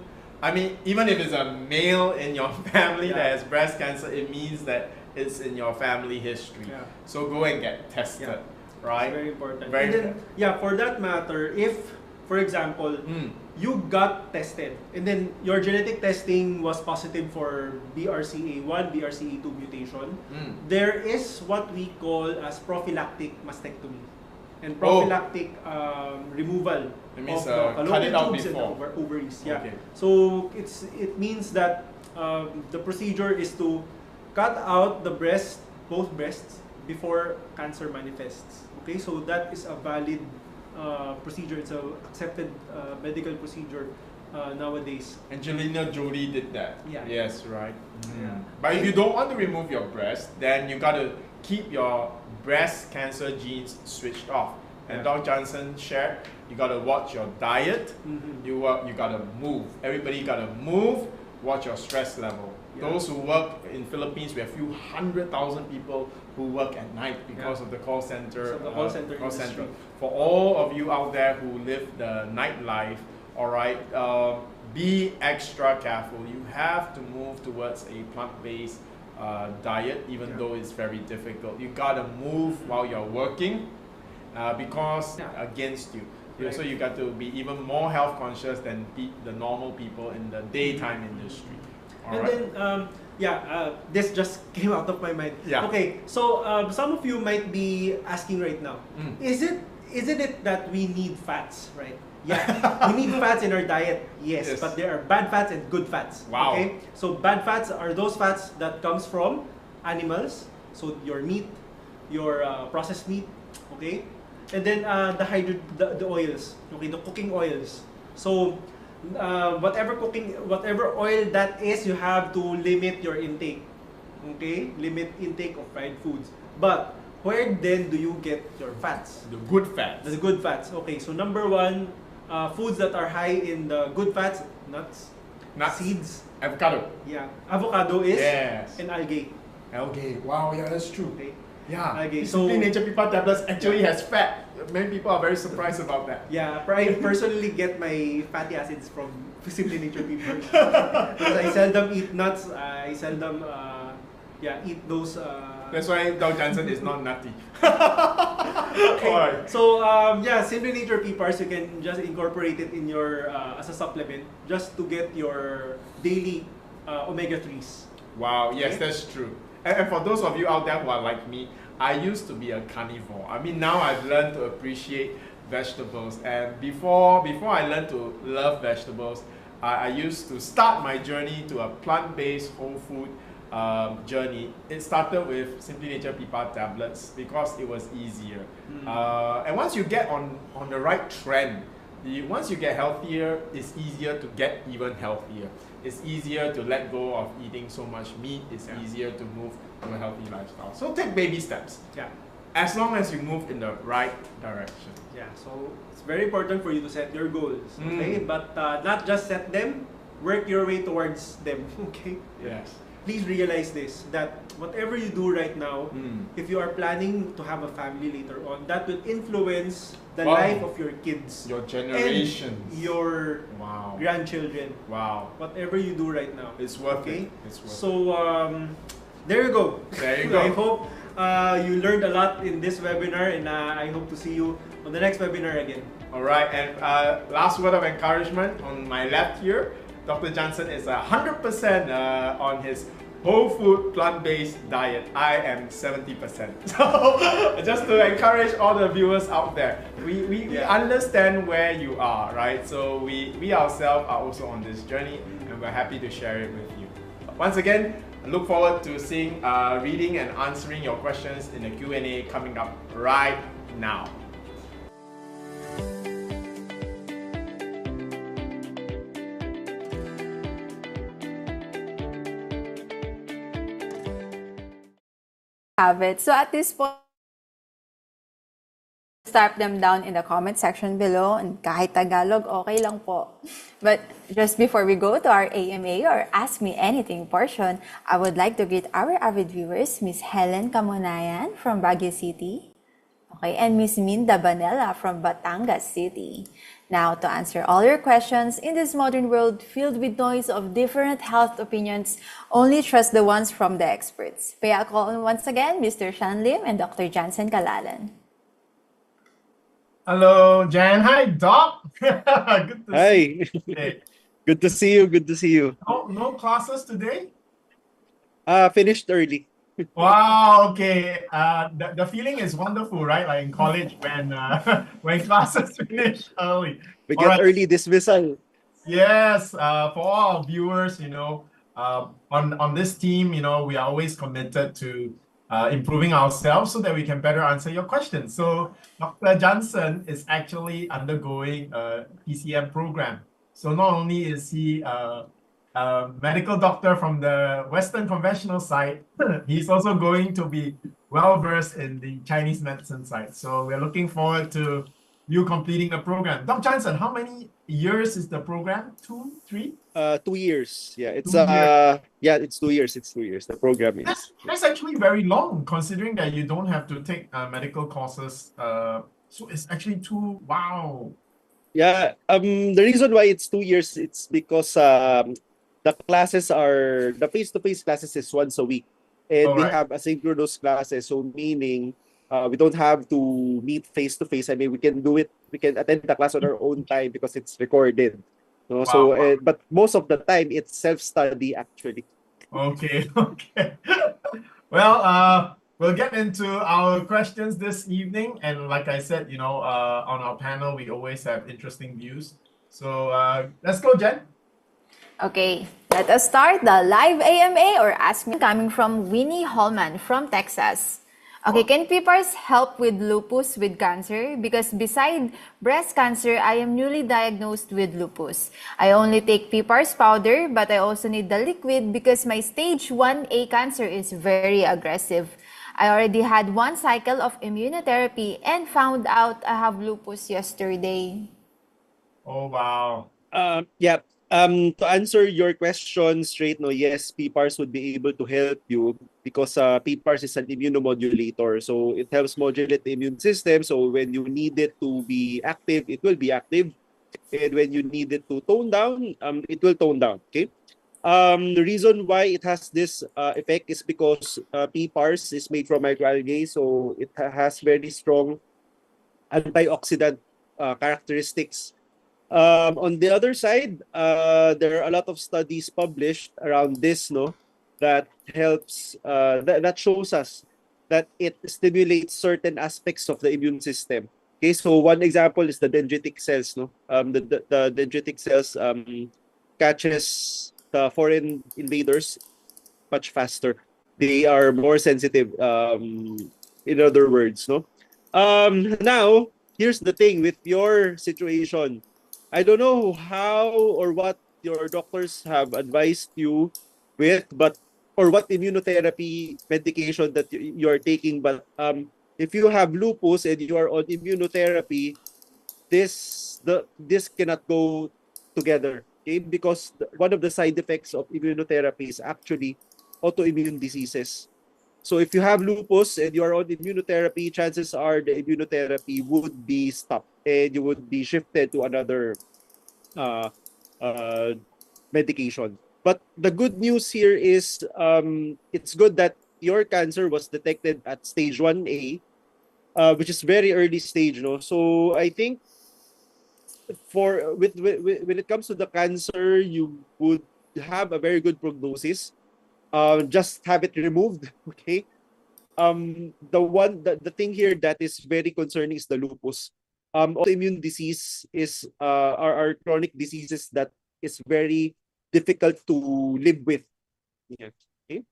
even if it's a male in your family that has breast cancer, it means that it's in your family history. So go and get tested, right? It's very important. And then, for that matter, if, for example, you got tested and then your genetic testing was positive for BRCA1, BRCA2 mutation, there is what we call as prophylactic mastectomy and prophylactic removal of the fallopian tubes and ovaries. Okay. So it means that the procedure is to cut out the both breasts before cancer manifests. Okay, so that is a valid procedure. It's an accepted medical procedure nowadays. Angelina Jolie did that. Yes, right. Yeah. But if you don't want to remove your breast, then you got to keep your breast cancer genes switched off. And Dr. Jansen shared, you got to watch your diet. You got to move. Everybody got to move. Watch your stress level. Those who work in Philippines, we have a few 100,000 people who work at night because of the call center. Center. For all of you out there who live the nightlife, all right, be extra careful. You have to move towards a plant-based diet, even though it's very difficult. You gotta move while you're working because against you. So you got to be even more health conscious than the normal people in the daytime industry. Then, this just came out of my mind. Okay, so some of you might be asking right now, isn't it that we need fats, right? Yeah, we need fats in our diet, yes, but there are bad fats and good fats. Wow. Okay, so bad fats are those fats that comes from animals, so your meat, your processed meat, okay, and then the oils, okay, the cooking oils. So whatever oil that is, you have to limit your intake. Okay, limit intake of fried foods. But where then do you get your fats? The good fats. The good fats. Okay, so number one, foods that are high in the good fats: nuts, seeds, avocado. Yeah, avocado is and algae. Algae. Wow, yeah, that's true. Okay. Yeah. Algae. Simply Nature People tablets actually has fat. Many people are very surprised about that. Yeah, I personally get my fatty acids from Simply Nature People. Because I seldom eat nuts. I seldom eat those. That's why Dr. Jansen is not nutty. Okay. Right. So Simply Nature PPARS, you can just incorporate it in your as a supplement just to get your daily omega-3s. Wow, yes, that's true. And for those of you out there who are like me, I used to be a carnivore. I mean, now I've learned to appreciate vegetables. And before I learned to love vegetables, I used to start my journey to a plant-based whole food journey. It started with Simply Nature PPARS tablets because it was easier. And once you get on the right trend, once you get healthier, it's easier to get even healthier. It's easier to let go of eating so much meat. It's easier to move to a healthy lifestyle. So take baby steps. Yeah. As long as you move in the right direction. Yeah, so it's very important for you to set your goals, okay? But not just set them, work your way towards them, okay? Yes. Please realize this, that whatever you do right now, if you are planning to have a family later on, that will influence the life of your kids. Your generations. And your grandchildren. Wow. Whatever you do right now. It's worth it. It's worth it. So, there you go. There you go. I hope you learned a lot in this webinar, and I hope to see you on the next webinar again. All right, and last word of encouragement on my left here, Dr. Jansen is 100% on his whole food plant-based diet. I am 70%. So just to encourage all the viewers out there, we understand where you are, right? So we ourselves are also on this journey, and we're happy to share it with you. Once again, I look forward to seeing, reading and answering your questions in the Q&A coming up right now. Have it. So at this point, type them down in the comment section below, and kahit Tagalog, okay lang po. But just before we go to our AMA or Ask Me Anything portion, I would like to greet our avid viewers, Miss Helen Camonayan from Baguio City, okay, and Miss Minda Banela from Batangas City. Now, to answer all your questions, in this modern world filled with noise of different health opinions, only trust the ones from the experts. Kaya call on once again Mr. Shyan Lim and Dr. Jansen Calalan. Hello, Jhen. Hi, Doc. Good to see you today. Good to see you. Good to see you. No classes today? Finished early. Wow. Okay. The feeling is wonderful, right? Like in college when classes finish early. We get early dismissal. Yes. For all our viewers, on this team, we are always committed to improving ourselves so that we can better answer your questions. So Dr. Jansen is actually undergoing a PCM program. So not only is he a medical doctor from the Western conventional side, he's also going to be well-versed in the Chinese medicine side. So we're looking forward to you completing the program. Dr. Jansen, how many years is the program? 2, 3? 2 years. Yeah, it's 2 years. it's 2 years. It's 2 years. The program is. That's actually very long, considering that you don't have to take medical courses. So it's actually wow. Yeah. The reason why it's 2 years, it's because the face-to-face classes is once a week, and we have asynchronous classes. So meaning we don't have to meet face-to-face. I mean, we can attend the class on our own time because it's recorded. No? Wow. So, but most of the time it's self-study actually. Okay. Well, we'll get into our questions this evening, and like I said, on our panel we always have interesting views. So let's go, Jhen. Okay, let us start the live AMA or Ask Me, coming from Winnie Holman from Texas. Okay, can PPARS help with lupus with cancer? Because beside breast cancer, I am newly diagnosed with lupus. I only take PPARS powder, but I also need the liquid because my stage 1A cancer is very aggressive. I already had 1 cycle of immunotherapy and found out I have lupus yesterday. Oh, wow. Yeah. To answer your question straight, no, yes, PPARS would be able to help you because PPARS is an immunomodulator. So it helps modulate the immune system. So when you need it to be active, it will be active. And when you need it to tone down, it will tone down. Okay. The reason why it has this effect is because PPARS is made from microalgae. So it has very strong antioxidant characteristics. On the other side, there are a lot of studies published around this, that helps, that shows us that it stimulates certain aspects of the immune system. Okay, so one example is the dendritic cells. No, the dendritic cells catches the foreign invaders much faster. They are more sensitive. In other words, no. Now here's the thing with your situation. I don't know how or what your doctors have advised you with, but or what immunotherapy medication that you are taking, but if you have lupus and you are on immunotherapy, this cannot go together, okay? Because one of the side effects of immunotherapy is actually autoimmune diseases. So if you have lupus and you are on immunotherapy, chances are the immunotherapy would be stopped and you would be shifted to another uh, uh, medication. But the good news here is it's good that your cancer was detected at stage 1A, which is very early stage, no? So I think for when it comes to the cancer, you would have a very good prognosis. Just have it removed, okay? The thing here that is very concerning is the lupus. Autoimmune disease is are chronic diseases that is very difficult to live with. Yeah. Okay.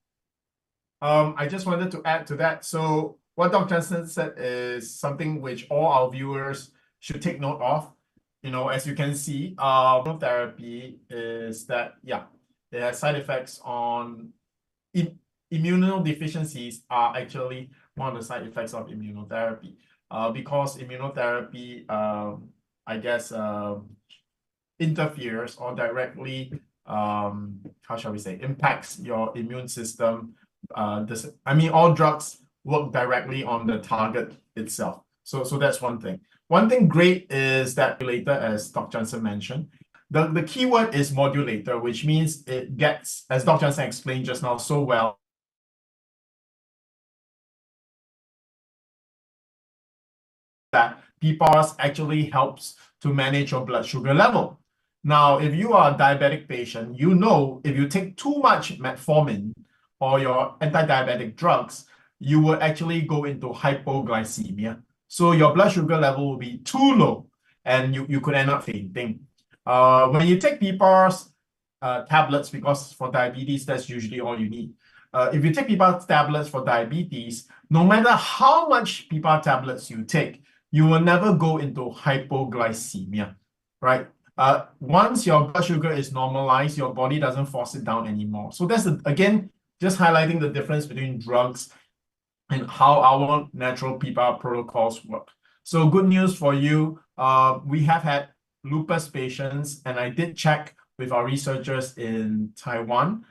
I just wanted to add to that. So what Dr. Jansen said is something which all our viewers should take note of. You know, as you can see, immunotherapy is that, yeah, it has side effects on immunodeficiencies are actually one of the side effects of immunotherapy. Because immunotherapy, I guess, interferes or directly, how shall we say, impacts your immune system. All drugs work directly on the target itself. So that's one thing. One thing great is that modulator, as Dr. Jansen mentioned. The key word is modulator, which means it gets, as Dr. Jansen explained just now so well, that PPARS actually helps to manage your blood sugar level. Now, if you are a diabetic patient, you know if you take too much metformin or your anti-diabetic drugs, you will actually go into hypoglycemia. So your blood sugar level will be too low and you could end up fainting. When you take PPARS tablets, because for diabetes, that's usually all you need. If you take PPARS tablets for diabetes, no matter how much PPAR tablets you take, you will never go into hypoglycemia, right? Once your blood sugar is normalized, your body doesn't force it down anymore. So that's, again, just highlighting the difference between drugs and how our natural PPAR protocols work. So good news for you. We have had lupus patients, and I did check with our researchers in Taiwan.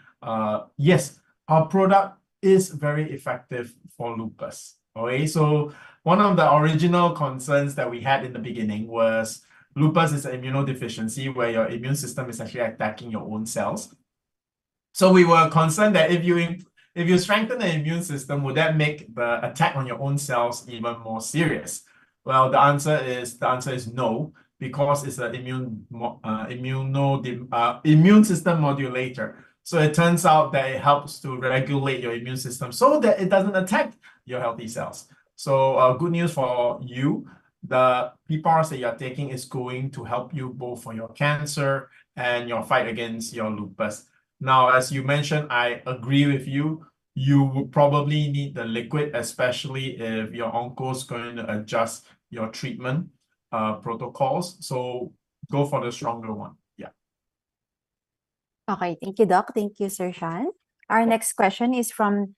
Yes, our product is very effective for lupus. Okay, so one of the original concerns that we had in the beginning was lupus is an immunodeficiency where your immune system is actually attacking your own cells. So we were concerned that if you strengthen the immune system, would that make the attack on your own cells even more serious? Well, the answer is no, because it's an immune system modulator. So it turns out that it helps to regulate your immune system so that it doesn't attack your healthy cells. So good news for you. The PPARS that you're taking is going to help you both for your cancer and your fight against your lupus. Now, as you mentioned, I agree with you. You would probably need the liquid, especially if your onco is going to adjust your treatment protocols. So go for the stronger one. Yeah. Okay, thank you, Doc. Thank you, Sir Shyan. Our next question is from,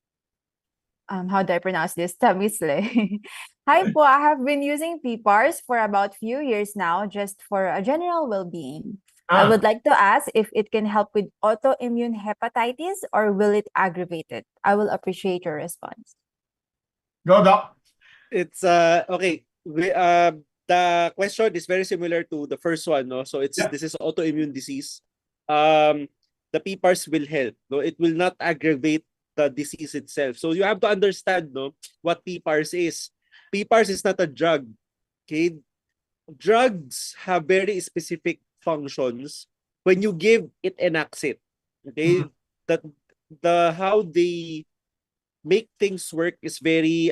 how do I pronounce this? Tamisle. Hi po, I have been using PPARS for about few years now, just for a general well-being. I would like to ask if it can help with autoimmune hepatitis or will it aggravate it? I will appreciate your response. Go, Doc. It's okay. The question is very similar to the first one, no? So this is autoimmune disease. The PPARS will help, no? It will not aggravate the disease itself. So you have to understand, no, what PPARS is. PPARS is not a drug. Okay? Drugs have very specific functions. When you give, it enacts it. Okay? That how they make things work is very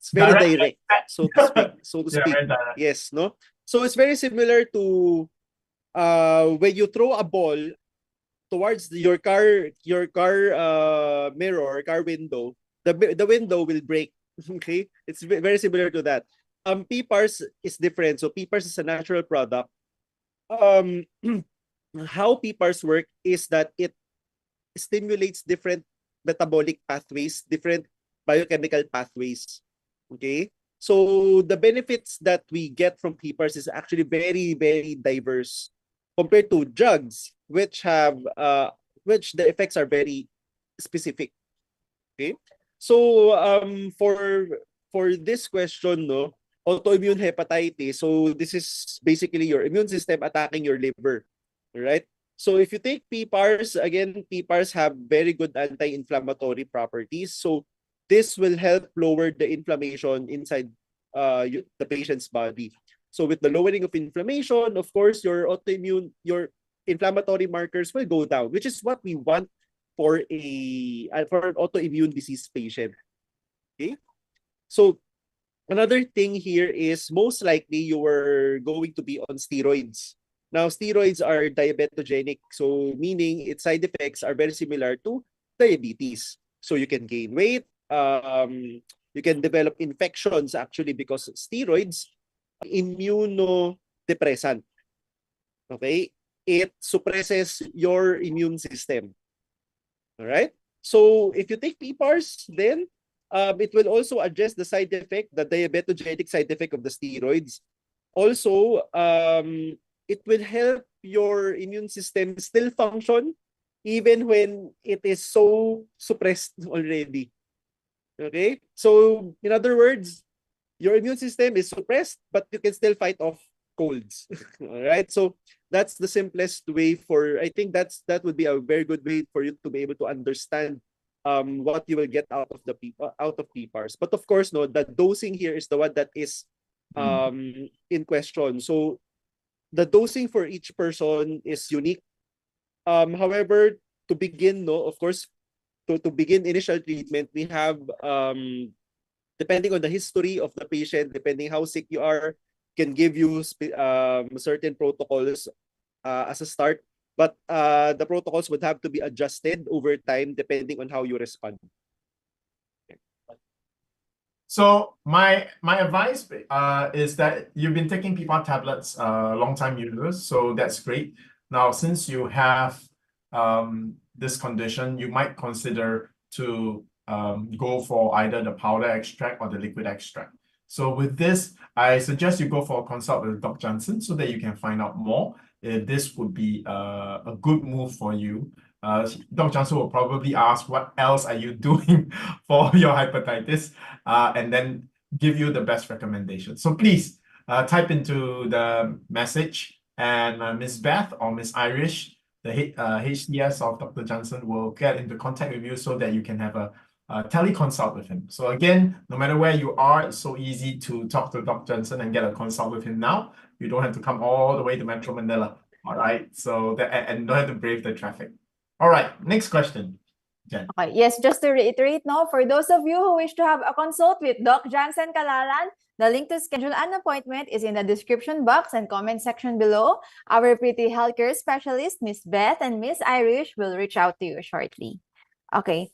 it's very direct, so to speak. So to Yeah, speak. very direct. Yes, no? So it's very similar to when you throw a ball towards your car mirror, car window, the window will break. Okay? It's very similar to that. PPARS is different. So PPARS is a natural product. How PPARS work is that it stimulates different metabolic pathways, different biochemical pathways. Okay? So the benefits that we get from PPARS is actually very, very diverse compared to drugs, which have which the effects are very specific. Okay? So for this question, no, autoimmune hepatitis. So this is basically your immune system attacking your liver, right? So if you take PPARS, again, PPARS have very good anti-inflammatory properties. So this will help lower the inflammation inside the patient's body. So with the lowering of inflammation, of course, your inflammatory markers will go down, which is what we want for an autoimmune disease patient. Okay? So another thing here is most likely you were going to be on steroids. Now, steroids are diabetogenic, so meaning its side effects are very similar to diabetes. So you can gain weight, you can develop infections actually because steroids immunodepressant. Okay? It suppresses your immune system. All right? So if you take PPARS, then it will also address the side effect, the diabetogenic side effect of the steroids. Also, it will help your immune system still function even when it is so suppressed already. Okay? So, in other words, your immune system is suppressed, but you can still fight off colds. All right? So, that's the simplest way I think that would be a very good way for you to be able to understand what you will get out of PPARS. But of course, no, the dosing here is the one that is in question. So, the dosing for each person is unique. However, to begin, no, of course, to begin initial treatment, we have depending on the history of the patient, depending how sick you are, can give you certain protocols as a start. But the protocols would have to be adjusted over time depending on how you respond. So my advice is that you've been taking PPAR tablets long time users, so that's great. Now, since you have this condition, you might consider to go for either the powder extract or the liquid extract. So with this, I suggest you go for a consult with Dr. Jansen so that you can find out more. This would be a good move for you. Dr. Jansen will probably ask, what else are you doing for your hepatitis? And then give you the best recommendation. So please type into the message, and Ms. Beth or Ms. Irish, the HDS of Dr. Jansen, will get into contact with you so that you can have a teleconsult with him. So again, no matter where you are, it's so easy to talk to Dr. Jansen and get a consult with him now. You don't have to come all the way to Metro Manila. All right. So and don't have to brave the traffic. All right. Next question. Jhen. Okay, yes, just to reiterate, no, for those of you who wish to have a consult with Doc Jansen Calalan, the link to schedule an appointment is in the description box and comment section below. Our pretty healthcare specialist, Miss Beth and Miss Irish, will reach out to you shortly. Okay.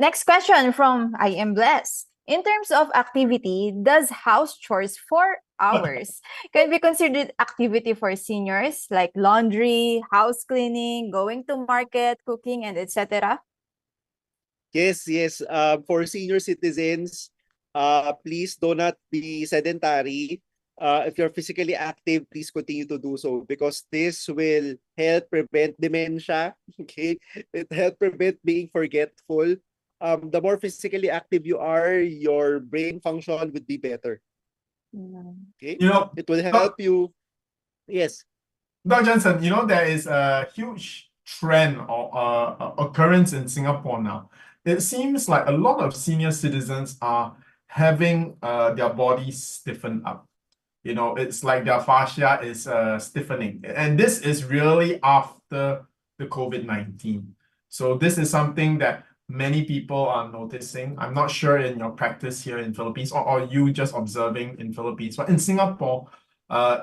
Next question from I Am Blessed. In terms of activity, does house chores 4 hours can be considered activity for seniors like laundry, house cleaning, going to market, cooking, and etc.? Yes. For senior citizens, please do not be sedentary. If you're physically active, please continue to do so because this will help prevent dementia. Okay, it help prevent being forgetful. The more physically active you are, your brain function would be better. Okay, it will help you. Yes, Dr. Jansen, there is a huge trend or occurrence in Singapore now. It seems like a lot of senior citizens are having their bodies stiffen up. It's like their fascia is stiffening. And this is really after the COVID-19. So this is something that many people are noticing. I'm not sure in your practice here in Philippines or you just observing in Philippines, but in Singapore,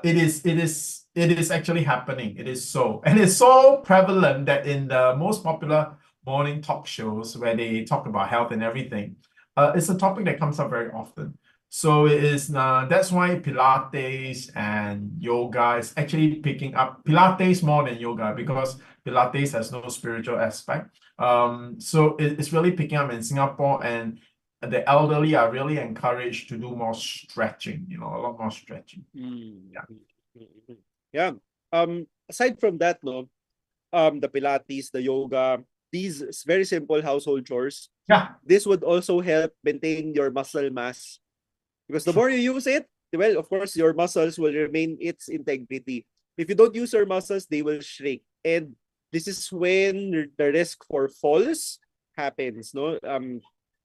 it is actually happening. It is so, and it's so prevalent that in the most popular morning talk shows where they talk about health and everything, it's a topic that comes up very often. So it is that's why Pilates and yoga is actually picking up. Pilates more than yoga because Pilates has no spiritual aspect. So it's really picking up in Singapore, and the elderly are really encouraged to do more stretching, a lot more stretching. Yeah. Yeah. Aside from that, no, the Pilates, the yoga, these very simple household chores. Yeah. This would also help maintain your muscle mass. Because the more you use it, well, of course, your muscles will remain its integrity. If you don't use your muscles, they will shrink. And this is when the risk for falls happens. No,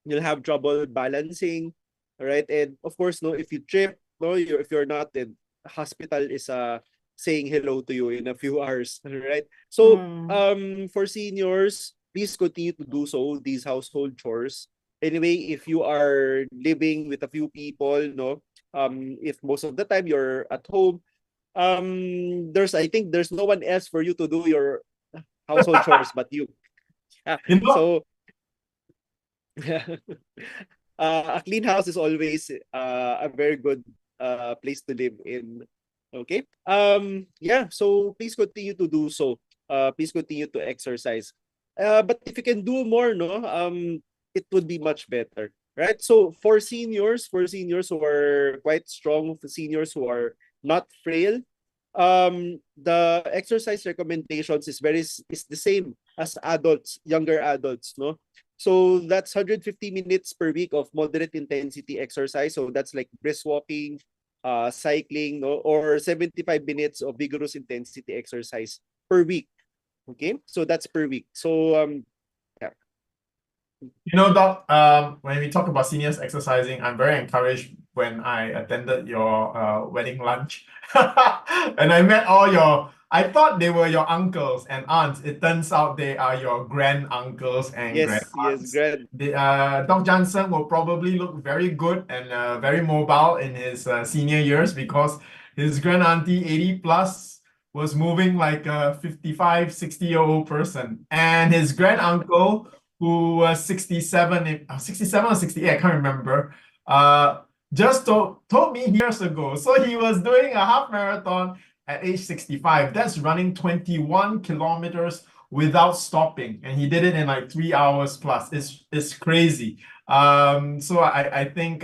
you'll have trouble balancing, right? And of course, no, if you trip, no, if you're not, then hospital is saying hello to you in a few hours, right? So, for seniors, please continue to do so these household chores. Anyway, if you are living with a few people, no, if most of the time you're at home, I think there's no one else for you to do your household chores but you. So a clean house is always a very good place to live in. Okay. Yeah, so please continue to do so. Please continue to exercise. But if you can do more, no, it would be much better, right? So for seniors who are quite strong, for seniors who are not frail, the exercise recommendations is the same as adults, younger adults, no? So that's 150 minutes per week of moderate intensity exercise. So that's like brisk walking, cycling, no, or 75 minutes of vigorous intensity exercise per week. Okay, so that's per week. So yeah. Doc, when we talk about seniors exercising, I'm very encouraged when I attended your wedding lunch. And I met I thought they were your uncles and aunts. It turns out they are your grand uncles and grand aunts. Doc Jansen will probably look very good and very mobile in his senior years because his grand auntie, 80 plus, was moving like a 55, 60-year-old person. And his grand uncle, who was 67 or 68, I can't remember, just told me years ago. So he was doing a half marathon at age 65. That's running 21 kilometers without stopping. And he did it in like 3 hours plus. It's crazy. So I think,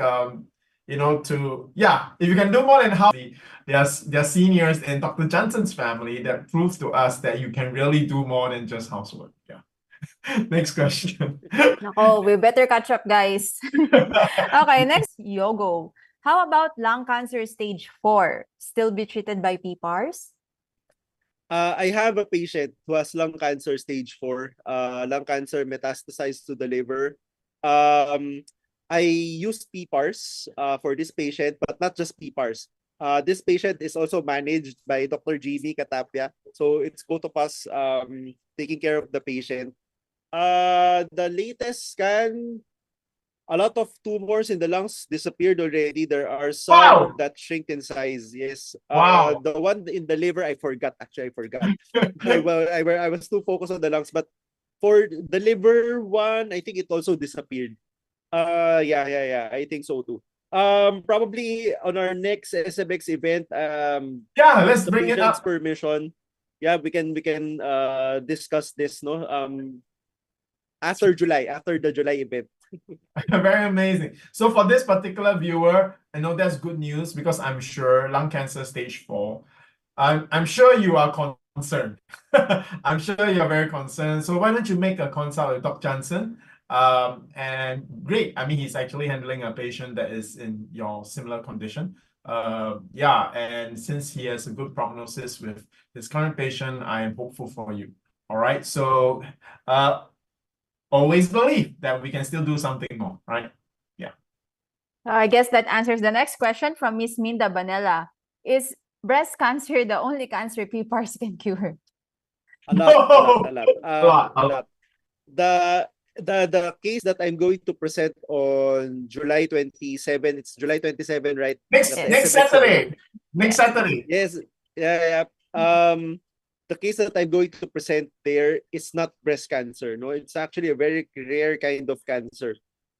if you can do more than half, there are seniors in Dr. Jansen's family that proves to us that you can really do more than just housework. Yeah. Next question. Nako, we better catch up, guys. Okay, next, Yogo. How about lung cancer stage 4? Still be treated by PPARS? I have a patient who has lung cancer stage 4, lung cancer metastasized to the liver. I used PPARS for this patient, but not just PPARS. This patient is also managed by Dr. GB Katapia. So it's both of us taking care of the patient. The latest scan, a lot of tumors in the lungs disappeared already. There are some that shrink in size. Yes. The one in the liver, I forgot. Actually, I forgot. I was too focused on the lungs. But for the liver one, I think it also disappeared. Yeah. I think so too. Probably on our next SMX event, let's bring it up. Permission. Yeah, we can discuss this, no? After the July event. Very amazing. So for this particular viewer, I know that's good news because I'm sure lung cancer stage 4. I'm sure you are concerned. I'm sure you're very concerned. So why don't you make a consult with Dr. Jansen? And great. I mean, he's actually handling a patient that is in your similar condition. And since he has a good prognosis with his current patient, I am hopeful for you. All right. So always believe that we can still do something more, right? Yeah. I guess that answers the next question from Miss Minda Banella. Is breast cancer the only cancer PPARS can cure? A lot. the case that I'm going to present on July 27, it's July 27, right? Next That I next present today. Saturday. Next Saturday. Yes, yeah, yeah. The case that I'm going to present there is not breast cancer. No, it's actually a very rare kind of cancer.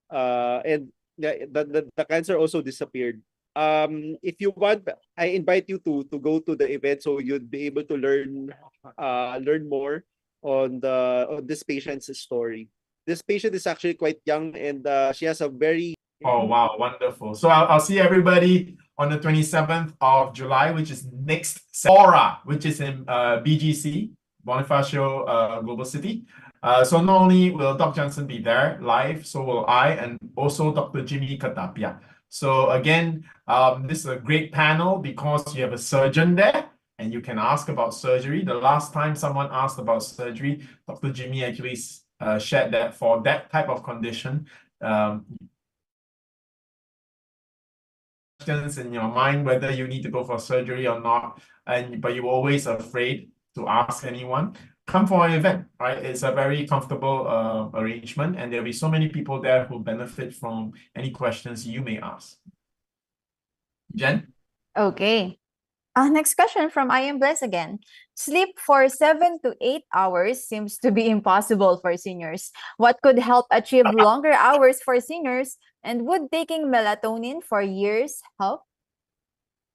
And yeah, the cancer also disappeared. If you want, I invite you to go to the event so you'd be able to learn more on this patient's story. This patient is actually quite young and she has a very Oh, wow, wonderful. So I'll see everybody on the 27th of July, which is next Aura, which is in BGC, Bonifacio Global City. So not only will Dr. Jansen be there live, so will I, and also Dr. Jimmy Katapia. So again, this is a great panel because you have a surgeon there and you can ask about surgery. The last time someone asked about surgery, Dr. Jimmy actually shared that for that type of condition, in your mind whether you need to go for surgery or not, but you're always afraid to ask anyone, come for an event, right? It's a very comfortable arrangement, and there'll be so many people there who benefit from any questions you may ask. Jhen? Okay. Next question from I Am Blessed again. Sleep for 7 to 8 hours seems to be impossible for seniors. What could help achieve longer hours for seniors? And would taking melatonin for years help?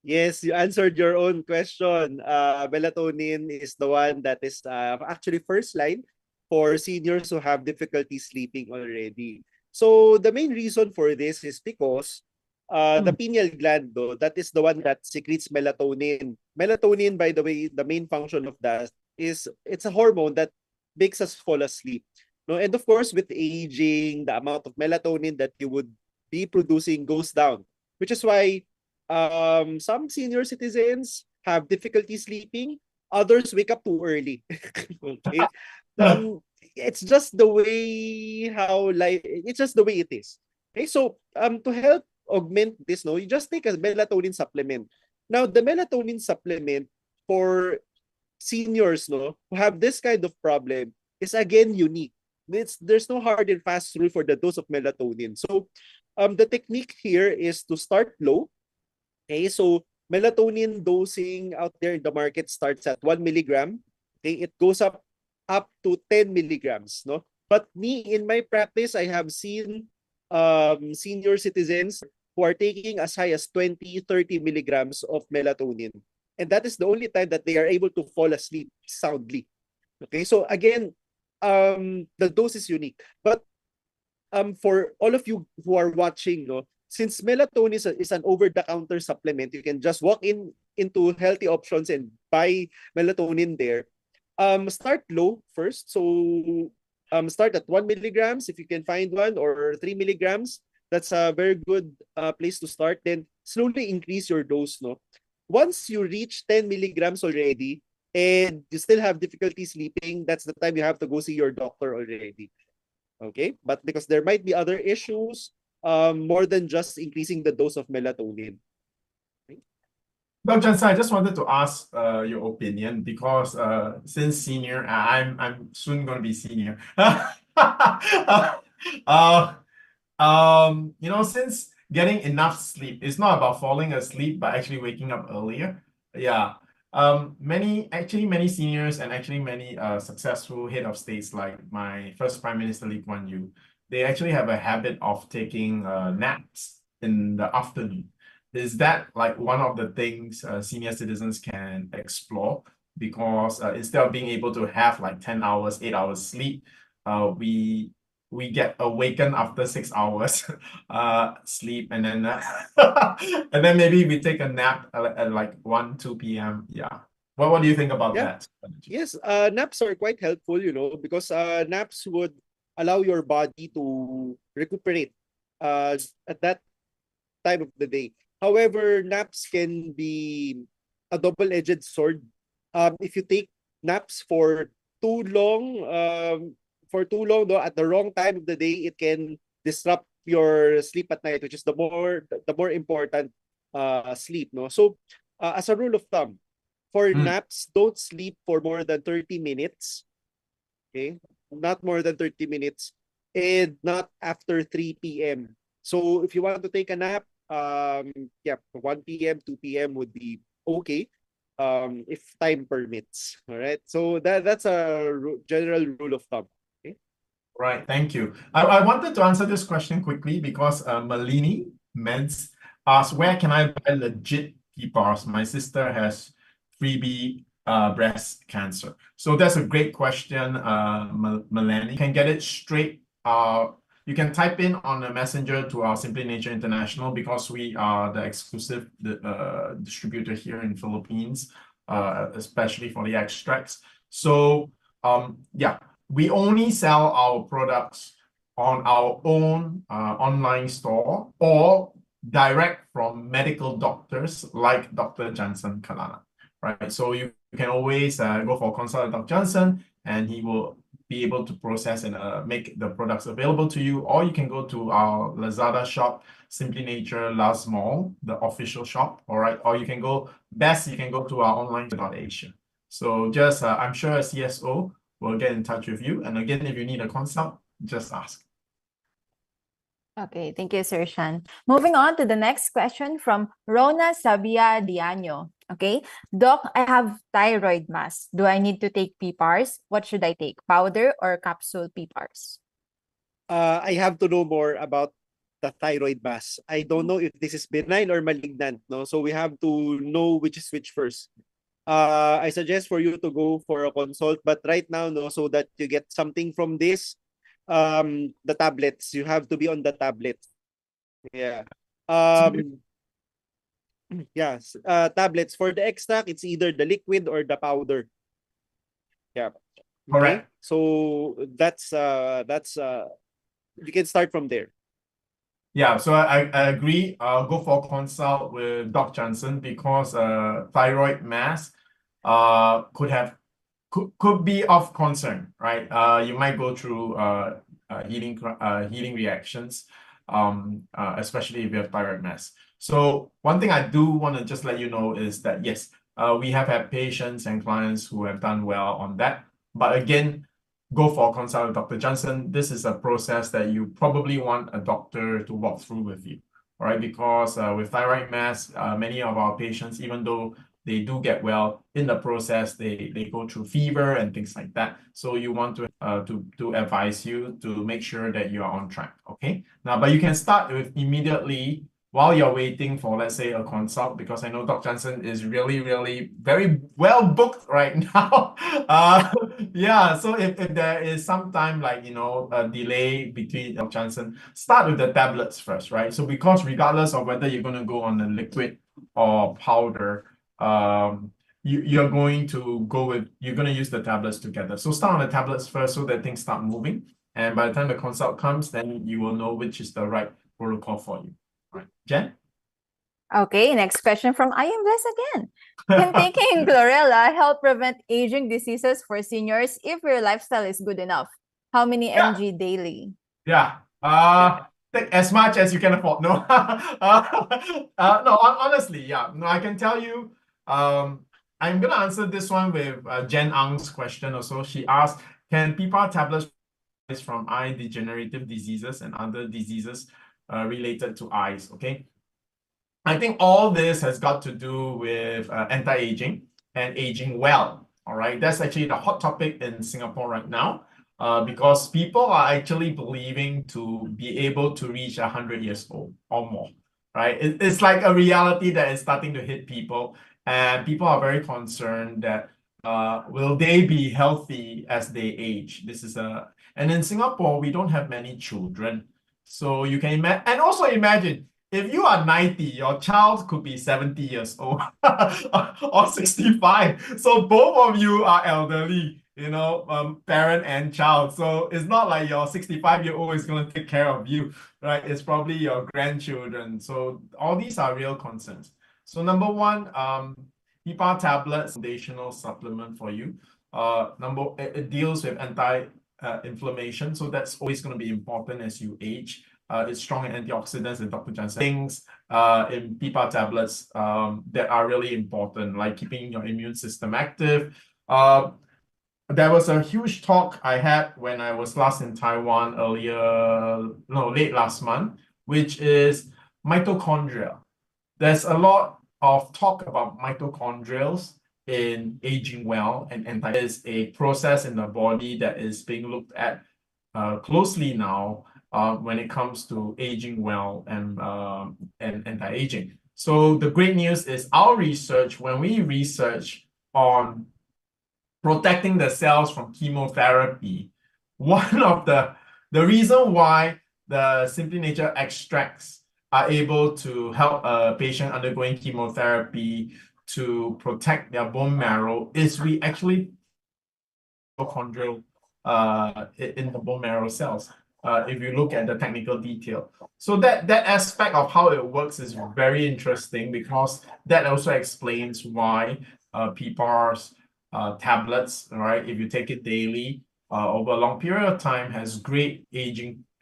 Yes, you answered your own question. Melatonin is the one that is actually first line for seniors who have difficulty sleeping already. So the main reason for this is because the pineal gland, though, that is the one that secretes melatonin. Melatonin, by the way, the main function of that is it's a hormone that makes us fall asleep. No, and of course, with aging, the amount of melatonin that you would be producing goes down, which is why some senior citizens have difficulty sleeping. Others wake up too early. Okay, it's just the way how life. It's just the way it is. Okay, so to help augment this, no, you just take a melatonin supplement. Now, the melatonin supplement for seniors, no, who have this kind of problem is again unique. There's no hard and fast rule for the dose of melatonin. So, the technique here is to start low. Okay, so melatonin dosing out there in the market starts at 1 milligram. Okay, it goes up to 10 milligrams. No, but me in my practice, I have seen senior citizens who are taking as high as 20, 30 milligrams of melatonin. And that is the only time that they are able to fall asleep soundly. Okay, so again, the dose is unique. But for all of you who are watching, no, since melatonin is an over-the-counter supplement, you can just walk into healthy options and buy melatonin there. Start low first. So start at 1 milligrams if you can find one, or 3 milligrams. That's a very good place to start. Then slowly increase your dose. No, once you reach 10 milligrams already and you still have difficulty sleeping, that's the time you have to go see your doctor already. Okay, but because there might be other issues more than just increasing the dose of melatonin. Dr. Jansen, I just wanted to ask your opinion because since senior, I'm soon going to be senior. Since getting enough sleep, it's not about falling asleep, but actually waking up earlier. Yeah. Many seniors and actually many successful head of states like my first Prime Minister Lee Kuan Yew, they actually have a habit of taking naps in the afternoon. Is that like one of the things senior citizens can explore? Because instead of being able to have like 10 hours, 8 hours sleep, we get awakened after 6 hours sleep, and then and then maybe we take a nap at like 1, 2 p.m. Yeah. What do you think about that? Yes, naps are quite helpful, because naps would allow your body to recuperate at that time of the day. However, naps can be a double-edged sword. If you take naps for too long, though, at the wrong time of the day, it can disrupt your sleep at night, which is the more important sleep. No, so as a rule of thumb, for naps, don't sleep for more than 30 minutes. Okay, not more than 30 minutes. and not after 3 p.m. So if you want to take a nap, yeah, 1 p.m., 2 p.m. would be okay, if time permits. All right. So that's a general rule of thumb. Okay. Right, thank you. I wanted to answer this question quickly because Malini Meds asked, where can I buy legit PPARS? My sister has freebie breast cancer. So that's a great question, Melanie. You can get it straight. You can type in on the messenger to our Simply Nature International because we are the exclusive distributor here in Philippines, especially for the extracts. So yeah, we only sell our products on our own online store or direct from medical doctors like Dr. Jansen Kalana, right? So you can always go for a consult with Dr. Jansen and he will be able to process and make the products available to you, or you can go to our Lazada shop, Simply Nature Last Mall, the official shop, all right? Or you can go, you can go to our online Asia. So just, I'm sure a CSO will get in touch with you. And again, if you need a consult, just ask. Okay, thank you, Sir Shyan. Moving on to the next question from Rona Sabia Diaño. Okay, Doc, I have thyroid mass. Do I need to take PPARS? What should I take, powder or capsule PPARS? I have to know more about the thyroid mass. I don't know if this is benign or malignant, no? So we have to know which is which first. I suggest for you to go for a consult, but right now, no, so that you get something from this, the tablets, you have to be on the tablets. Yeah. Yes, tablets. For the extract, it's either the liquid or the powder. Yeah. Correct. So that's you can start from there. Yeah, so I agree. I'll go for a consult with Dr. Jansen because thyroid mass could be of concern, right? You might go through healing reactions, especially if you have thyroid mass. So one thing I do want to just let you know is that yes, we have had patients and clients who have done well on that. But again, go for a consult with Dr. Jansen. This is a process that you probably want a doctor to walk through with you, all right? Because with thyroid mass, many of our patients, even though they do get well, in the process, they go through fever and things like that. So you want to advise you to make sure that you are on track, okay? Now, but you can start with immediately while you're waiting for, let's say, a consult, because I know Dr. Jansen is really, really very well booked right now. Yeah, so if there is some time, like, you know, a delay between Dr. Jansen, start with the tablets first, right? So because regardless of whether you're going to go on the liquid or powder, you're going to use the tablets together. So start on the tablets first so that things start moving. And by the time the consult comes, then you will know which is the right protocol for you. Right. Jhen? Okay, next question from I Am Blessed again. Can taking chlorella help prevent aging diseases for seniors if your lifestyle is good enough? How many mg daily? Yeah. Take as much as you can afford. No. No, honestly, yeah. No, I can tell you, I'm gonna answer this one with Jen Ang's question also. She asked, can PPAR tablets from eye degenerative diseases and other diseases related to eyes? Okay. I think all this has got to do with anti-aging and aging well. All right. That's actually the hot topic in Singapore right now. Because people are actually believing to be able to reach 100 years old or more, right? It's like a reality that is starting to hit people, and people are very concerned that will they be healthy as they age? And in Singapore, we don't have many children. So you can imagine, and also imagine, if you are 90, your child could be 70 years old or 65. So both of you are elderly, you know, parent and child. So it's not like your 65-year-old is going to take care of you, right? It's probably your grandchildren. So all these are real concerns. So number one, PPAR tablets, foundational supplement for you. It deals with anti-inflammation. So that's always going to be important as you age. It's strong in antioxidants and Dr. Jansen things in PPAR tablets that are really important, like keeping your immune system active. there was a huge talk I had when I was last in Taiwan late last month, which is mitochondria. There's a lot of talk about mitochondrials in aging well, and is a process in the body that is being looked at closely now when it comes to aging well and anti-aging. So the great news is our research, when we research on protecting the cells from chemotherapy, one of the reason why the Simply Nature extracts are able to help a patient undergoing chemotherapy to protect their bone marrow is we actually mitochondrial in the bone marrow cells. If you look at the technical detail. So that aspect of how it works is very interesting because that also explains why PPARS tablets, right, if you take it daily over a long period of time, has great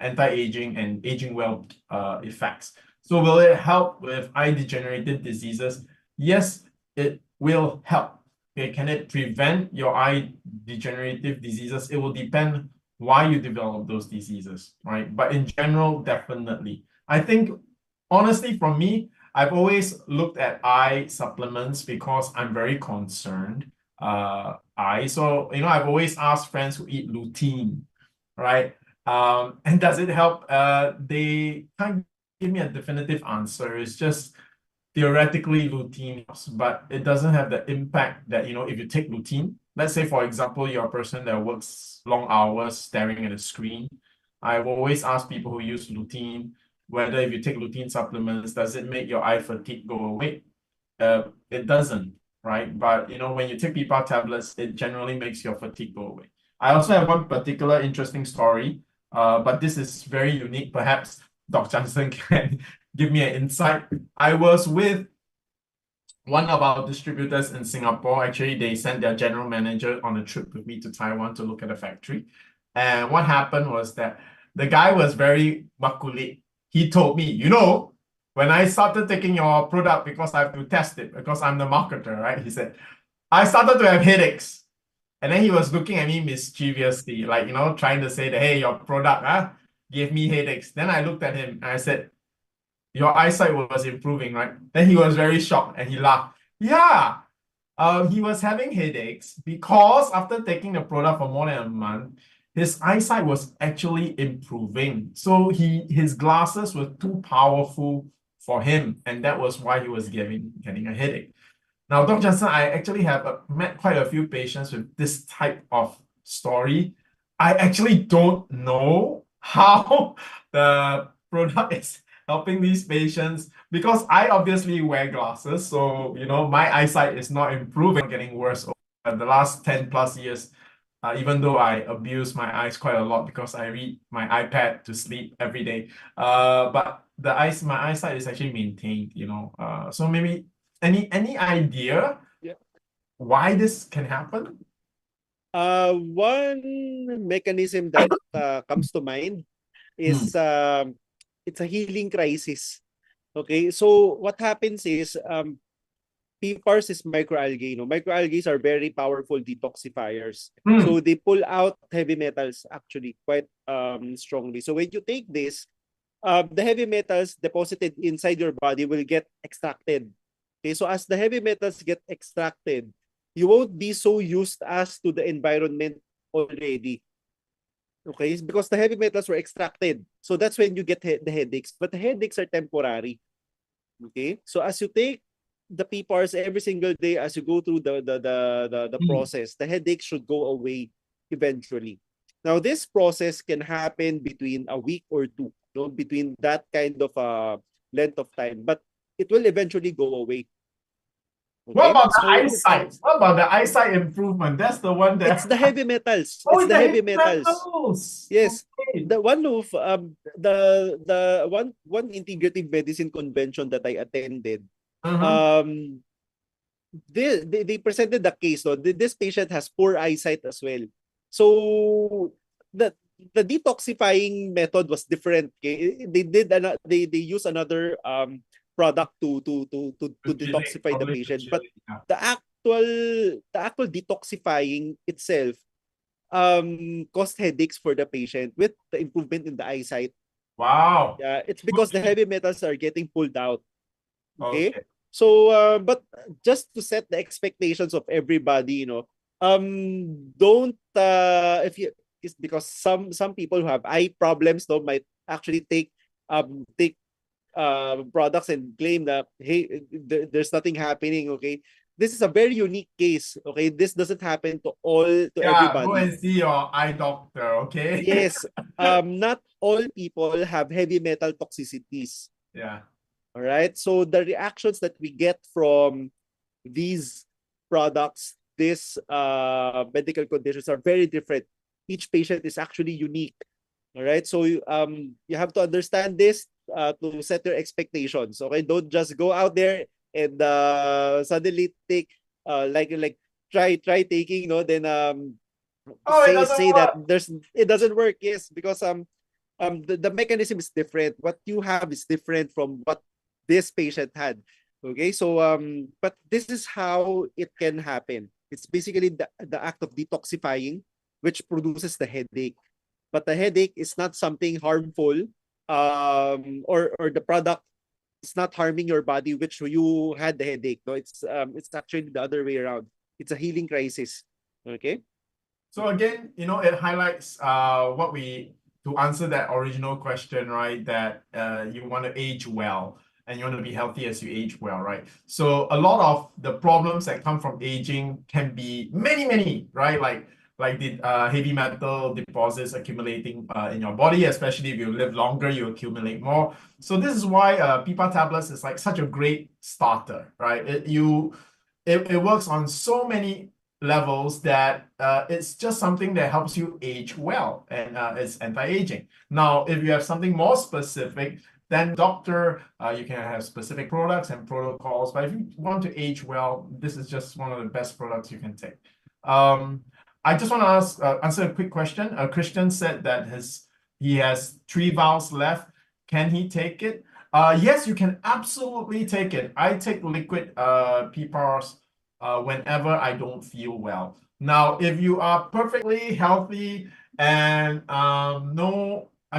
anti-aging and aging well effects. So will it help with eye degenerative diseases? Yes, it will help. Okay, can it prevent your eye degenerative diseases? It will depend why you develop those diseases, right? But in general, definitely. I think, honestly, from me, I've always looked at eye supplements because I'm very concerned. So, I've always asked friends who eat lutein, right? And does it help? They can't give me a definitive answer. It's just theoretically lutein helps, but it doesn't have the impact that, if you take lutein, let's say, for example, you're a person that works long hours staring at a screen. I've always asked people who use lutein, whether if you take lutein supplements, does it make your eye fatigue go away? It doesn't, right? But, when you take PPAR tablets, it generally makes your fatigue go away. I also have one particular interesting story, but this is very unique. Perhaps Dr. Jansen can give me an insight. I was with one of our distributors in Singapore. Actually, they sent their general manager on a trip with me to Taiwan to look at the factory. And what happened was that the guy was very makulit. He told me, when I started taking your product, because I have to test it, because I'm the marketer, right? He said, I started to have headaches. And then he was looking at me mischievously, like, trying to say that, hey, your product gave me headaches. Then I looked at him and I said, your eyesight was improving, right? Then he was very shocked and he laughed. Yeah, he was having headaches because after taking the product for more than a month, his eyesight was actually improving. So his glasses were too powerful for him, and that was why he was getting a headache. Now, Dr. Jansen, I actually have met quite a few patients with this type of story. I actually don't know how the product is helping these patients because I obviously wear glasses. So, my eyesight is not improving, getting worse over the last 10 plus years. Even though I abuse my eyes quite a lot because I read my iPad to sleep every day. But my eyesight is actually maintained, So maybe any idea why this can happen? One mechanism that comes to mind is it's a healing crisis. Okay, so what happens is PPARS is microalgae. Microalgae are very powerful detoxifiers. So they pull out heavy metals actually quite strongly. So when you take this, the heavy metals deposited inside your body will get extracted. Okay, so as the heavy metals get extracted, you won't be so used as to the environment already. Okay, because the heavy metals were extracted. So that's when you get the headaches. But the headaches are temporary. Okay, so as you take the PPARS every single day, as you go through the process, the headache should go away eventually. Now, this process can happen between a week or two, between that kind of length of time, but it will eventually go away. Okay? What about the eyesight? What about the eyesight improvement? That's the one that it's the heavy metals. Oh, it's the heavy metals. Yes. Okay. The one of the one integrative medicine convention that I attended, they presented the case. No, this patient has poor eyesight as well. So the detoxifying method was different. Okay? They use another product to detoxify the patient, but the actual detoxifying itself caused headaches for the patient with the improvement in the eyesight. Wow. Yeah, it's because the heavy metals are getting pulled out. Okay. Okay. So, but just to set the expectations of everybody, don't if you it's because some people who have eye problems might actually take products and claim that, hey, there's nothing happening. Okay, this is a very unique case. Okay, this doesn't happen to Yeah, go everybody. and see your eye doctor, okay? Yes, not all people have heavy metal toxicities. Yeah. All right. So the reactions that we get from these products, these medical conditions are very different. Each patient is actually unique. All right. So you have to understand this to set your expectations. Okay. Don't just go out there and suddenly take like try taking then Oh, it doesn't say that work. it doesn't work. Yes, because the mechanism is different. What you have is different from what this patient had. Okay, so but this is how it can happen. It's basically the act of detoxifying, which produces the headache. But the headache is not something harmful, or the product is not harming your body, which you had the headache. No, it's actually the other way around. It's a healing crisis. Okay. So again, it highlights to answer that original question, right? That you want to age well and you want to be healthy as you age well, right? So a lot of the problems that come from aging can be many, right? Like the heavy metal deposits accumulating in your body, especially if you live longer, you accumulate more. So this is why PPAR tablets is like such a great starter, right? It works on so many levels that it's just something that helps you age well, and it's anti-aging. Now, if you have something more specific, then doctor, you can have specific products and protocols. But if you want to age well, this is just one of the best products you can take. I just want to answer a quick question. Christian said that he has 3 vials left. Can he take it? Yes, you can absolutely take it. I take liquid PPARS whenever I don't feel well. Now, if you are perfectly healthy and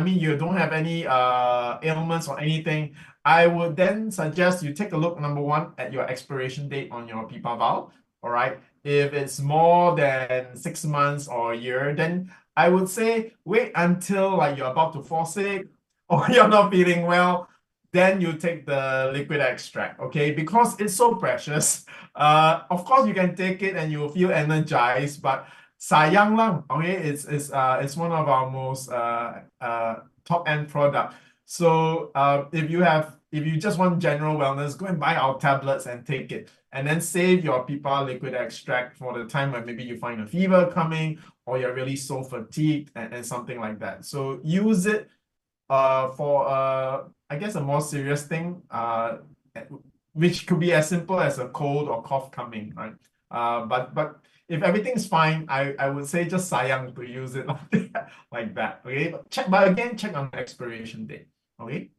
you don't have any ailments or anything, I would then suggest you take a look, number one, at your expiration date on your PPAR vial. All right. If it's more than 6 months or a year, then I would say wait until like you're about to fall sick or you're not feeling well. Then you take the liquid extract, okay? Because it's so precious. Of course, you can take it and you will feel energized, but sayang lang, okay? It's one of our most top-end product. So if you just want general wellness, go and buy our tablets and take it. And then save your PPAR liquid extract for the time when maybe you find a fever coming or you're really so fatigued and something like that. So use it for I guess a more serious thing, which could be as simple as a cold or cough coming, right? But if everything's fine, I would say just sayang to use it like that. Okay, but again, check on the expiration date. Okay,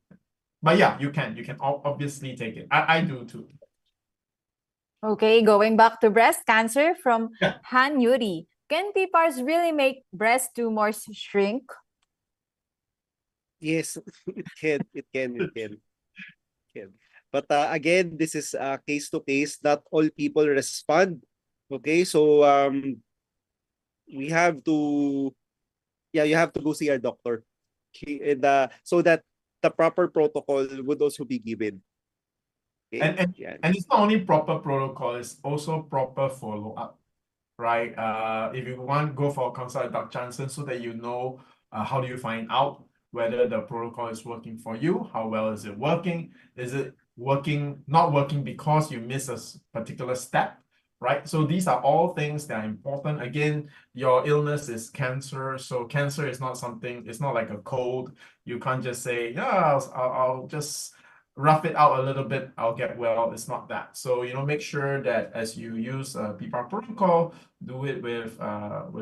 but yeah, you can obviously take it. I do too. Okay, going back to breast cancer from Han Yuri. Can PPARs really make breast tumors shrink? Yes, it can. But again, this is case to case. Not all people respond. Okay, so we have to, you have to go see our doctor. Okay, and so that the proper protocol would also be given. Okay? And it's not only proper protocol, it's also proper follow-up, right? If you want, go for a consult with Dr. Jansen so that you know how do you find out whether the protocol is working for you, how well is it working? Is it not working because you miss a particular step, right? So these are all things that are important. Again, your illness is cancer. So cancer is not something, it's not like a cold. You can't just say, yeah, I'll just rough it out a little bit, I'll get well. It's not that. So, make sure that as you use a PPAR protocol, do it with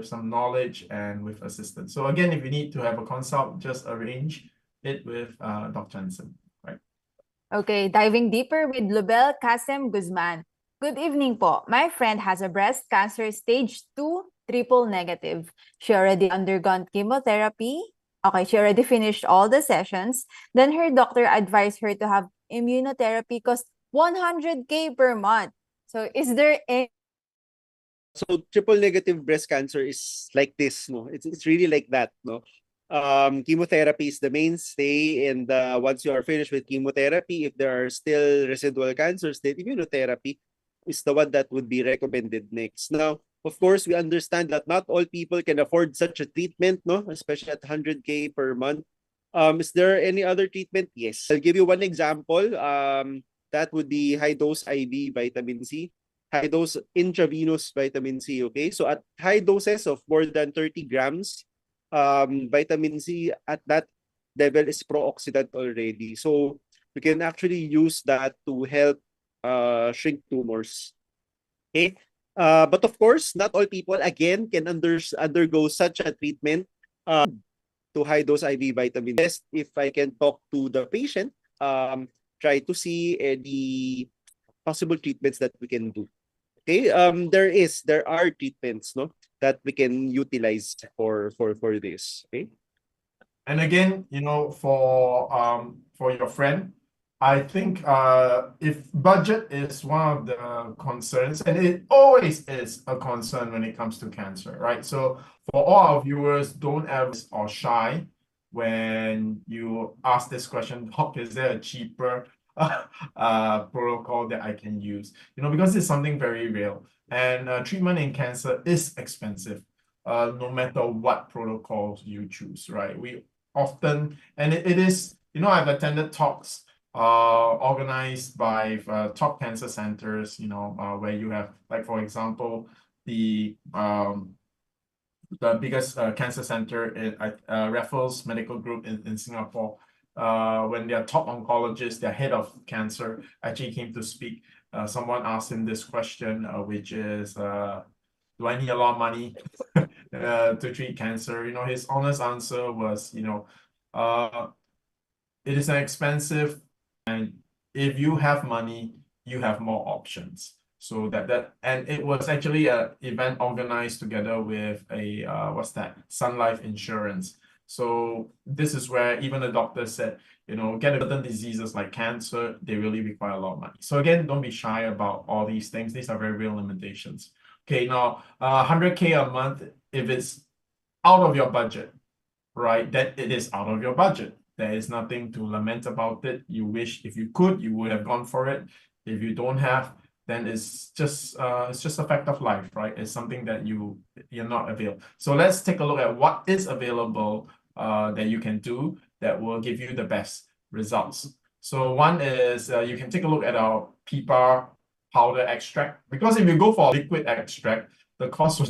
some knowledge and with assistance. So again, if you need to have a consult, just arrange it with Dr. Jansen, right? Okay, diving deeper with Lubel Kasem Guzman. Good evening po. My friend has a breast cancer stage 2, triple negative. She already undergone chemotherapy. Okay, she already finished all the sessions. Then her doctor advised her to have immunotherapy cost 100K per month. So is there any So triple negative breast cancer is like this, no? It's really like that, no? Chemotherapy is the mainstay, and once you are finished with chemotherapy, if there are still residual cancers, then immunotherapy is the one that would be recommended next. Now, of course, we understand that not all people can afford such a treatment, no? Especially at 100K per month. Is there any other treatment? Yes. I'll give you one example. That would be high dose IV vitamin C, high dose intravenous vitamin C. Okay, so at high doses of more than 30 grams, vitamin C at that level is pro-oxidant already. So we can actually use that to help shrink tumors. Okay, but of course, not all people again can undergo such a treatment to high dose IV vitamin. Best if I can talk to the patient, try to see any possible treatments that we can do. Okay, there are treatments, no, that we can utilize for this. Okay. And again, for your friend, I think if budget is one of the concerns, and it always is a concern when it comes to cancer, right? So for all our viewers, don't ever or shy when you ask this question, Doc, is there a cheaper protocol that I can use? Because it's something very real. And treatment in cancer is expensive, no matter what protocols you choose, right? We often, and it is, I've attended talks organized by top cancer centers, where you have, like, for example, the biggest cancer center at Raffles Medical Group in Singapore. When their top oncologist, their head of cancer, actually came to speak, someone asked him this question, which is, do I need a lot of money to treat cancer? His honest answer was, it is an expensive, and if you have money, you have more options. So and it was actually an event organized together with a Sun Life Insurance. So this is where even the doctor said, get certain diseases like cancer, they really require a lot of money. So again, don't be shy about all these things. These are very real limitations. Okay, now 100K a month, if it's out of your budget, right, that it is out of your budget. There is nothing to lament about it. You wish if you could, you would have gone for it. If you don't have, then it's just a fact of life, right? It's something that you're not available. So let's take a look at what is available that you can do that will give you the best results. So one is you can take a look at our PPAR powder extract, because if you go for liquid extract, the cost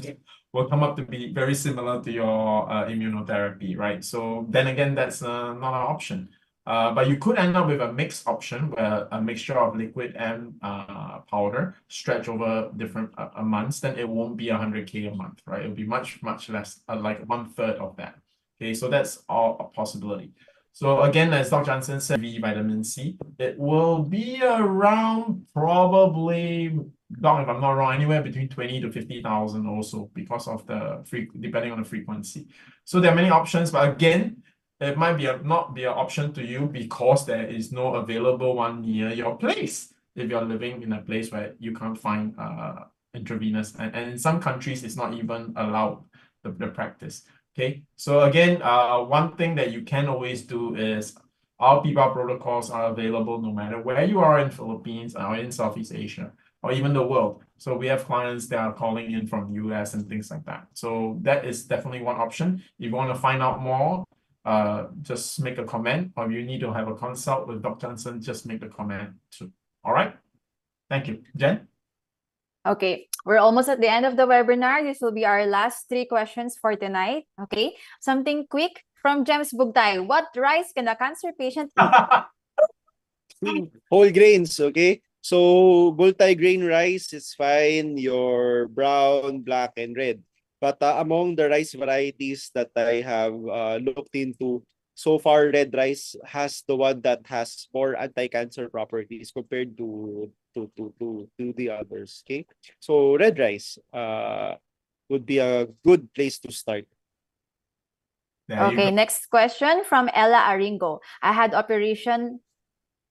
will come up to be very similar to your immunotherapy, right? So then again, that's not an option. But you could end up with a mixed option where a mixture of liquid and powder stretch over different months, then it won't be 100K a month, right? It'll be much, much less, like 1/3 of that. Okay, so that's all a possibility. So again, as Dr. Jansen said, vitamin C, it will be around probably, Doc, if I'm not wrong, anywhere between 20 to 50,000 also, because of depending on the frequency. So there are many options, but again, it might not be an option to you because there is no available one near your place. If you're living in a place where you can't find intravenous, and in some countries, it's not even allowed, the practice. Okay, so again, one thing that you can always do is our PPAR protocols are available no matter where you are in Philippines or in Southeast Asia or even the world. So we have clients that are calling in from US and things like that. So that is definitely one option. If you want to find out more, just make a comment, or if you need to have a consult with Dr. Jansen, just make a comment too. All right. Thank you. Jhen? Okay, we're almost at the end of the webinar. This will be our last 3 questions for tonight. Okay, something quick from James Bugtay. What rice can a cancer patient eat? Whole grains, okay? So multi-grain rice is fine, your brown, black, and red. But among the rice varieties that I have looked into, so far red rice has the one that has more anti-cancer properties compared to the others. Okay, so red rice would be a good place to start. There you Okay, go. next question from Ella Aringo. I had operation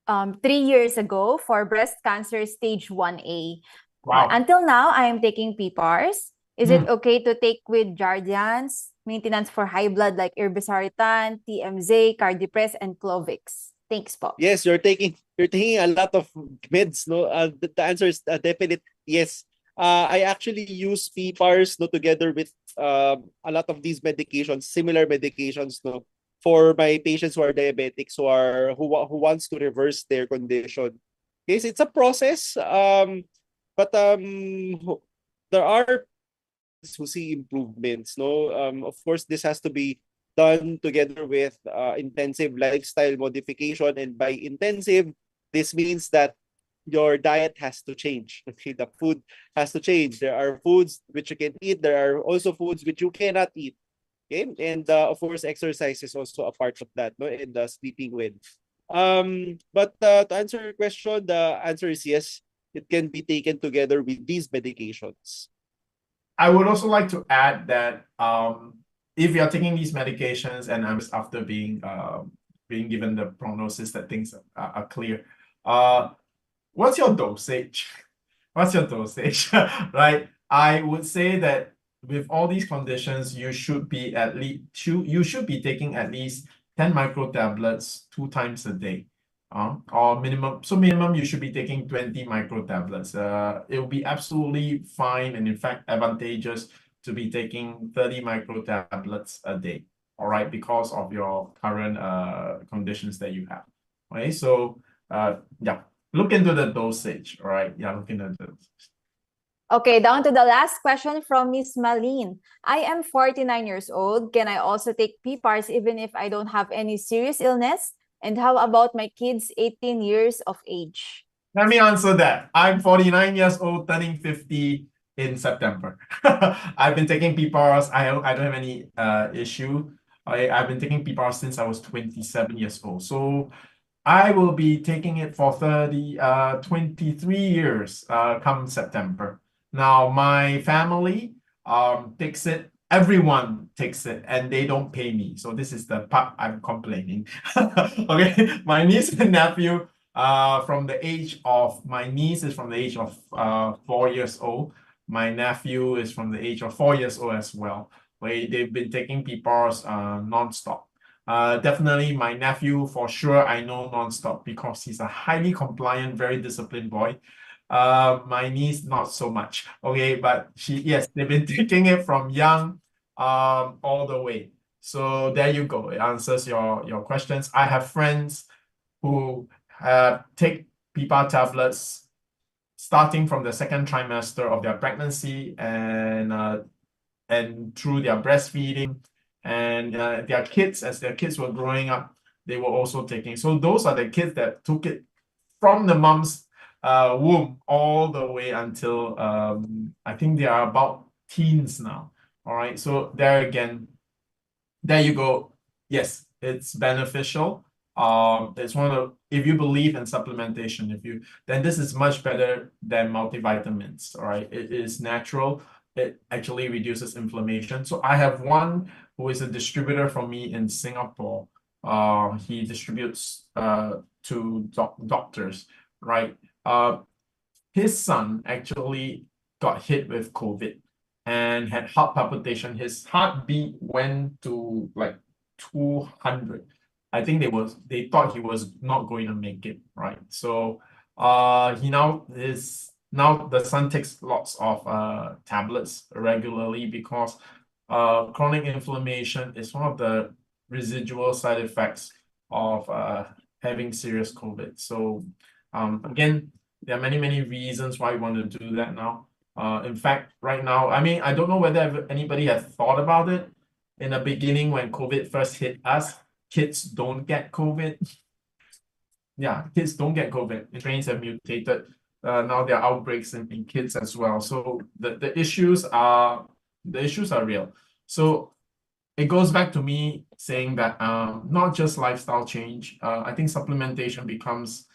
3 years ago for breast cancer stage 1A. Wow. Until now, I am taking PPARS. Is it Hmm. okay to take with Jardiance, maintenance for high blood like irbesartan, TMZ, Cardipress, and Clovix? Thanks po. Yes, you're taking a lot of meds, no? The answer is a definite yes. I actually use PPARS, no, together with a lot of these medications, similar medications, no, for my patients who are diabetics, who wants to reverse their condition. Yes, it's a process. But there are who see improvements, no. Of course, this has to be done together with intensive lifestyle modification, and by intensive, this means that your diet has to change. Okay, the food has to change. There are foods which you can eat. There are also foods which you cannot eat. Okay, and of course, exercise is also a part of that, no, and sleeping with. But to answer your question, the answer is yes. It can be taken together with these medications. I would also like to add that if you are taking these medications and I'm just after being given the prognosis that things are clear, what's your dosage? What's your dosage? Right? I would say that with all these conditions, you should be taking at least 10 micro tablets 2 times a day. Or minimum you should be taking 20 micro tablets. It will be absolutely fine and in fact advantageous to be taking 30 micro tablets a day, all right, because of your current conditions that you have. Okay, so yeah, look into the dosage, all right? Yeah, look into the dosage. Okay, down to the last question from Miss Malene. I am 49 years old. Can I also take PPARS even if I don't have any serious illness? And how about my kids 18 years of age? Let me answer that. I'm 49 years old, turning 50 in September. I've been taking PPARS. I don't have any issue. I've been taking PPARS since I was 27 years old. So I will be taking it for 23 years come September. Now, my family takes it. Everyone takes it and they don't pay me. So this is the part I'm complaining. Okay, my niece and nephew my niece is from the age of 4 years old. My nephew is from the age of 4 years old as well. They've been taking PPARS non-stop. Definitely my nephew for sure I know non-stop because he's a highly compliant, very disciplined boy. My niece not so much. Okay, but yes, they've been taking it from young all the way. So there you go. It answers your questions. I have friends who take PPAR tablets starting from the second trimester of their pregnancy and through their breastfeeding, and their kids, as their kids were growing up, they were also taking. So those are the kids that took it from the mom's womb all the way until I think they are about teens now. All right, so there again, there you go. Yes, it's beneficial. It's one of, if you believe in supplementation, then this is much better than multivitamins. All right, it is natural. It actually reduces inflammation. So I have one who is a distributor for me in Singapore. He distributes to doctors, right? His son actually got hit with COVID and had heart palpitation. His heartbeat went to like 200. I think they thought he was not going to make it, right? So now the son takes lots of tablets regularly because chronic inflammation is one of the residual side effects of having serious COVID. So again, there are many reasons why we want to do that now. In fact, right now, I mean, I don't know whether anybody has thought about it. In the beginning, when COVID first hit us, kids don't get COVID. Yeah, kids don't get COVID. The strains have mutated. Now there are outbreaks in kids as well. So the issues are real. So it goes back to me saying that not just lifestyle change. I think supplementation becomes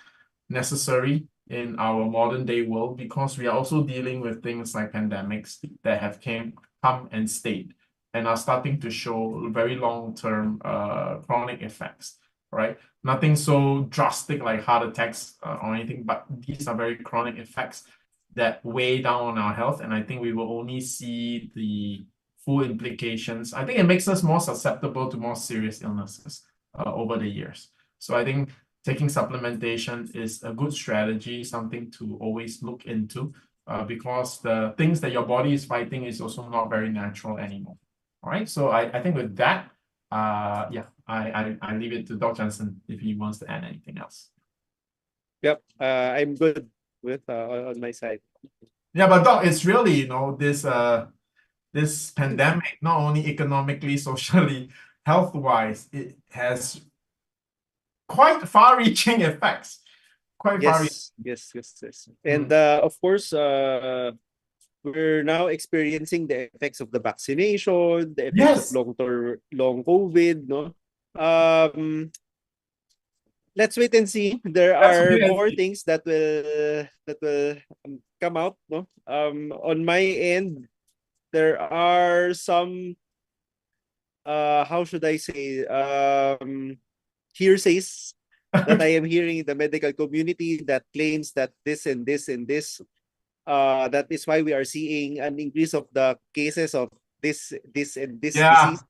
necessary in our modern day world because we are also dealing with things like pandemics that have come come and stayed and are starting to show very long-term chronic effects, right? Nothing so drastic like heart attacks or anything, but these are very chronic effects that weigh down on our health. And I think we will only see the full implications. I think it makes us more susceptible to more serious illnesses over the years. So I think taking supplementation is a good strategy, something to always look into, because the things that your body is fighting is also not very natural anymore. All right, so I think with that, yeah, I leave it to Dr. Jansen if he wants to add anything else. Yep, I'm good with on my side. Yeah, but Doc, it's really, you know, this pandemic, not only economically, socially, health-wise, it has quite far-reaching effects. Quite far-reaching. Yes. And of course, we're now experiencing the effects of the vaccination, the effects of long COVID, no? Let's wait and see. There are more things that will come out, no? On my end, there are some how should I say, hearsays that I am hearing in the medical community that claims that this and this and this, that is why we are seeing an increase of the cases of this and this disease.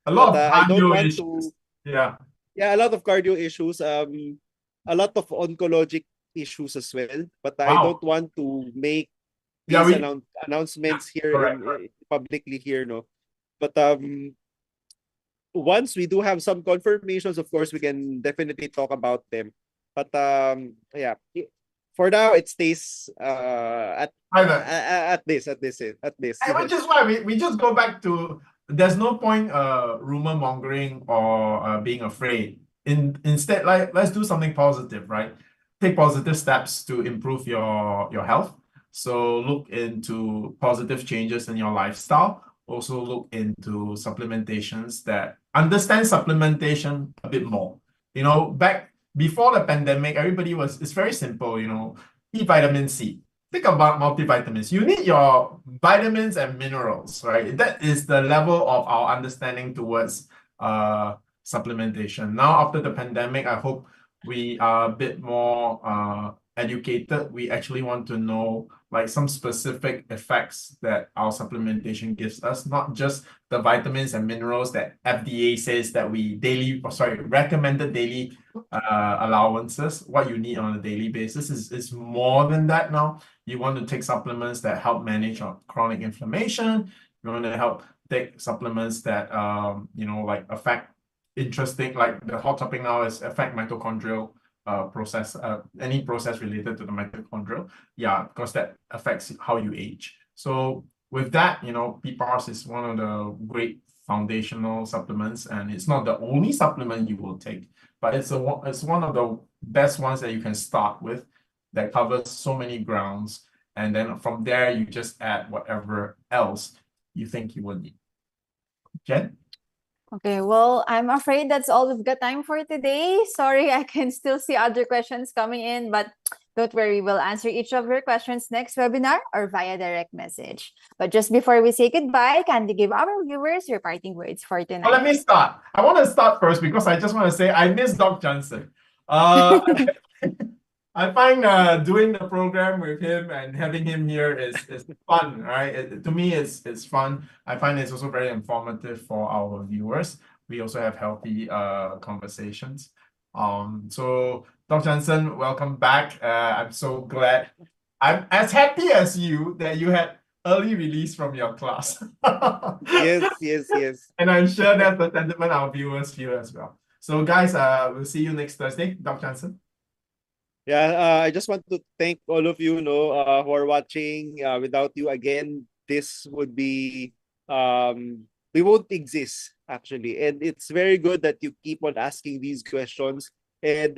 A lot of I don't cardio want issues. to. Yeah, a lot of cardio issues. A lot of oncologic issues as well. But I don't want to make these announcements here publicly here, no. But once we do have some confirmations, of course, we can definitely talk about them. But yeah, for now it stays at this. Which is why we just go back to, there's no point rumor mongering or being afraid. Instead, like, let's do something positive, right? Take positive steps to improve your health. So look into positive changes in your lifestyle. Also look into supplementations that understand supplementation a bit more. You know, back before the pandemic, it's very simple, you know, eat vitamin C. Think about multivitamins. You need your vitamins and minerals, right? That is the level of our understanding towards supplementation. Now, after the pandemic, I hope we are a bit more educated. We actually want to know like some specific effects that our supplementation gives us, not just the vitamins and minerals that FDA says that we recommended daily allowances. What you need on a daily basis is more than that now. You want to take supplements that help manage your chronic inflammation. You want to help take supplements that you know, like affect like the hot topic now is affect mitochondrial process, any process related to the mitochondrial, because that affects how you age. So with that, you know, PPARS is one of the great foundational supplements, and it's not the only supplement you will take, but it's one of the best ones that you can start with that covers so many grounds, and then from there you just add whatever else you think you will need. Jhen? Okay, well, I'm afraid that's all we've got time for today. Sorry, I can still see other questions coming in, but don't worry, we'll answer each of your questions next webinar or via direct message. But just before we say goodbye, kindly give our viewers your parting words for tonight. Well, let me start. I want to start first because I just want to say I miss Dr. Jansen. I find doing the program with him and having him here is fun, right? To me, it's fun. I find it's also very informative for our viewers. We also have healthy conversations. So Dr. Jansen, welcome back. I'm so glad. I'm as happy as you that you had early release from your class. Yes. And I'm sure that's the sentiment our viewers feel as well. So guys, we'll see you next Thursday. Dr. Jansen. Yeah, I just want to thank all of you, who are watching. Without you, again, this would be, we won't exist, actually. And it's very good that you keep on asking these questions. And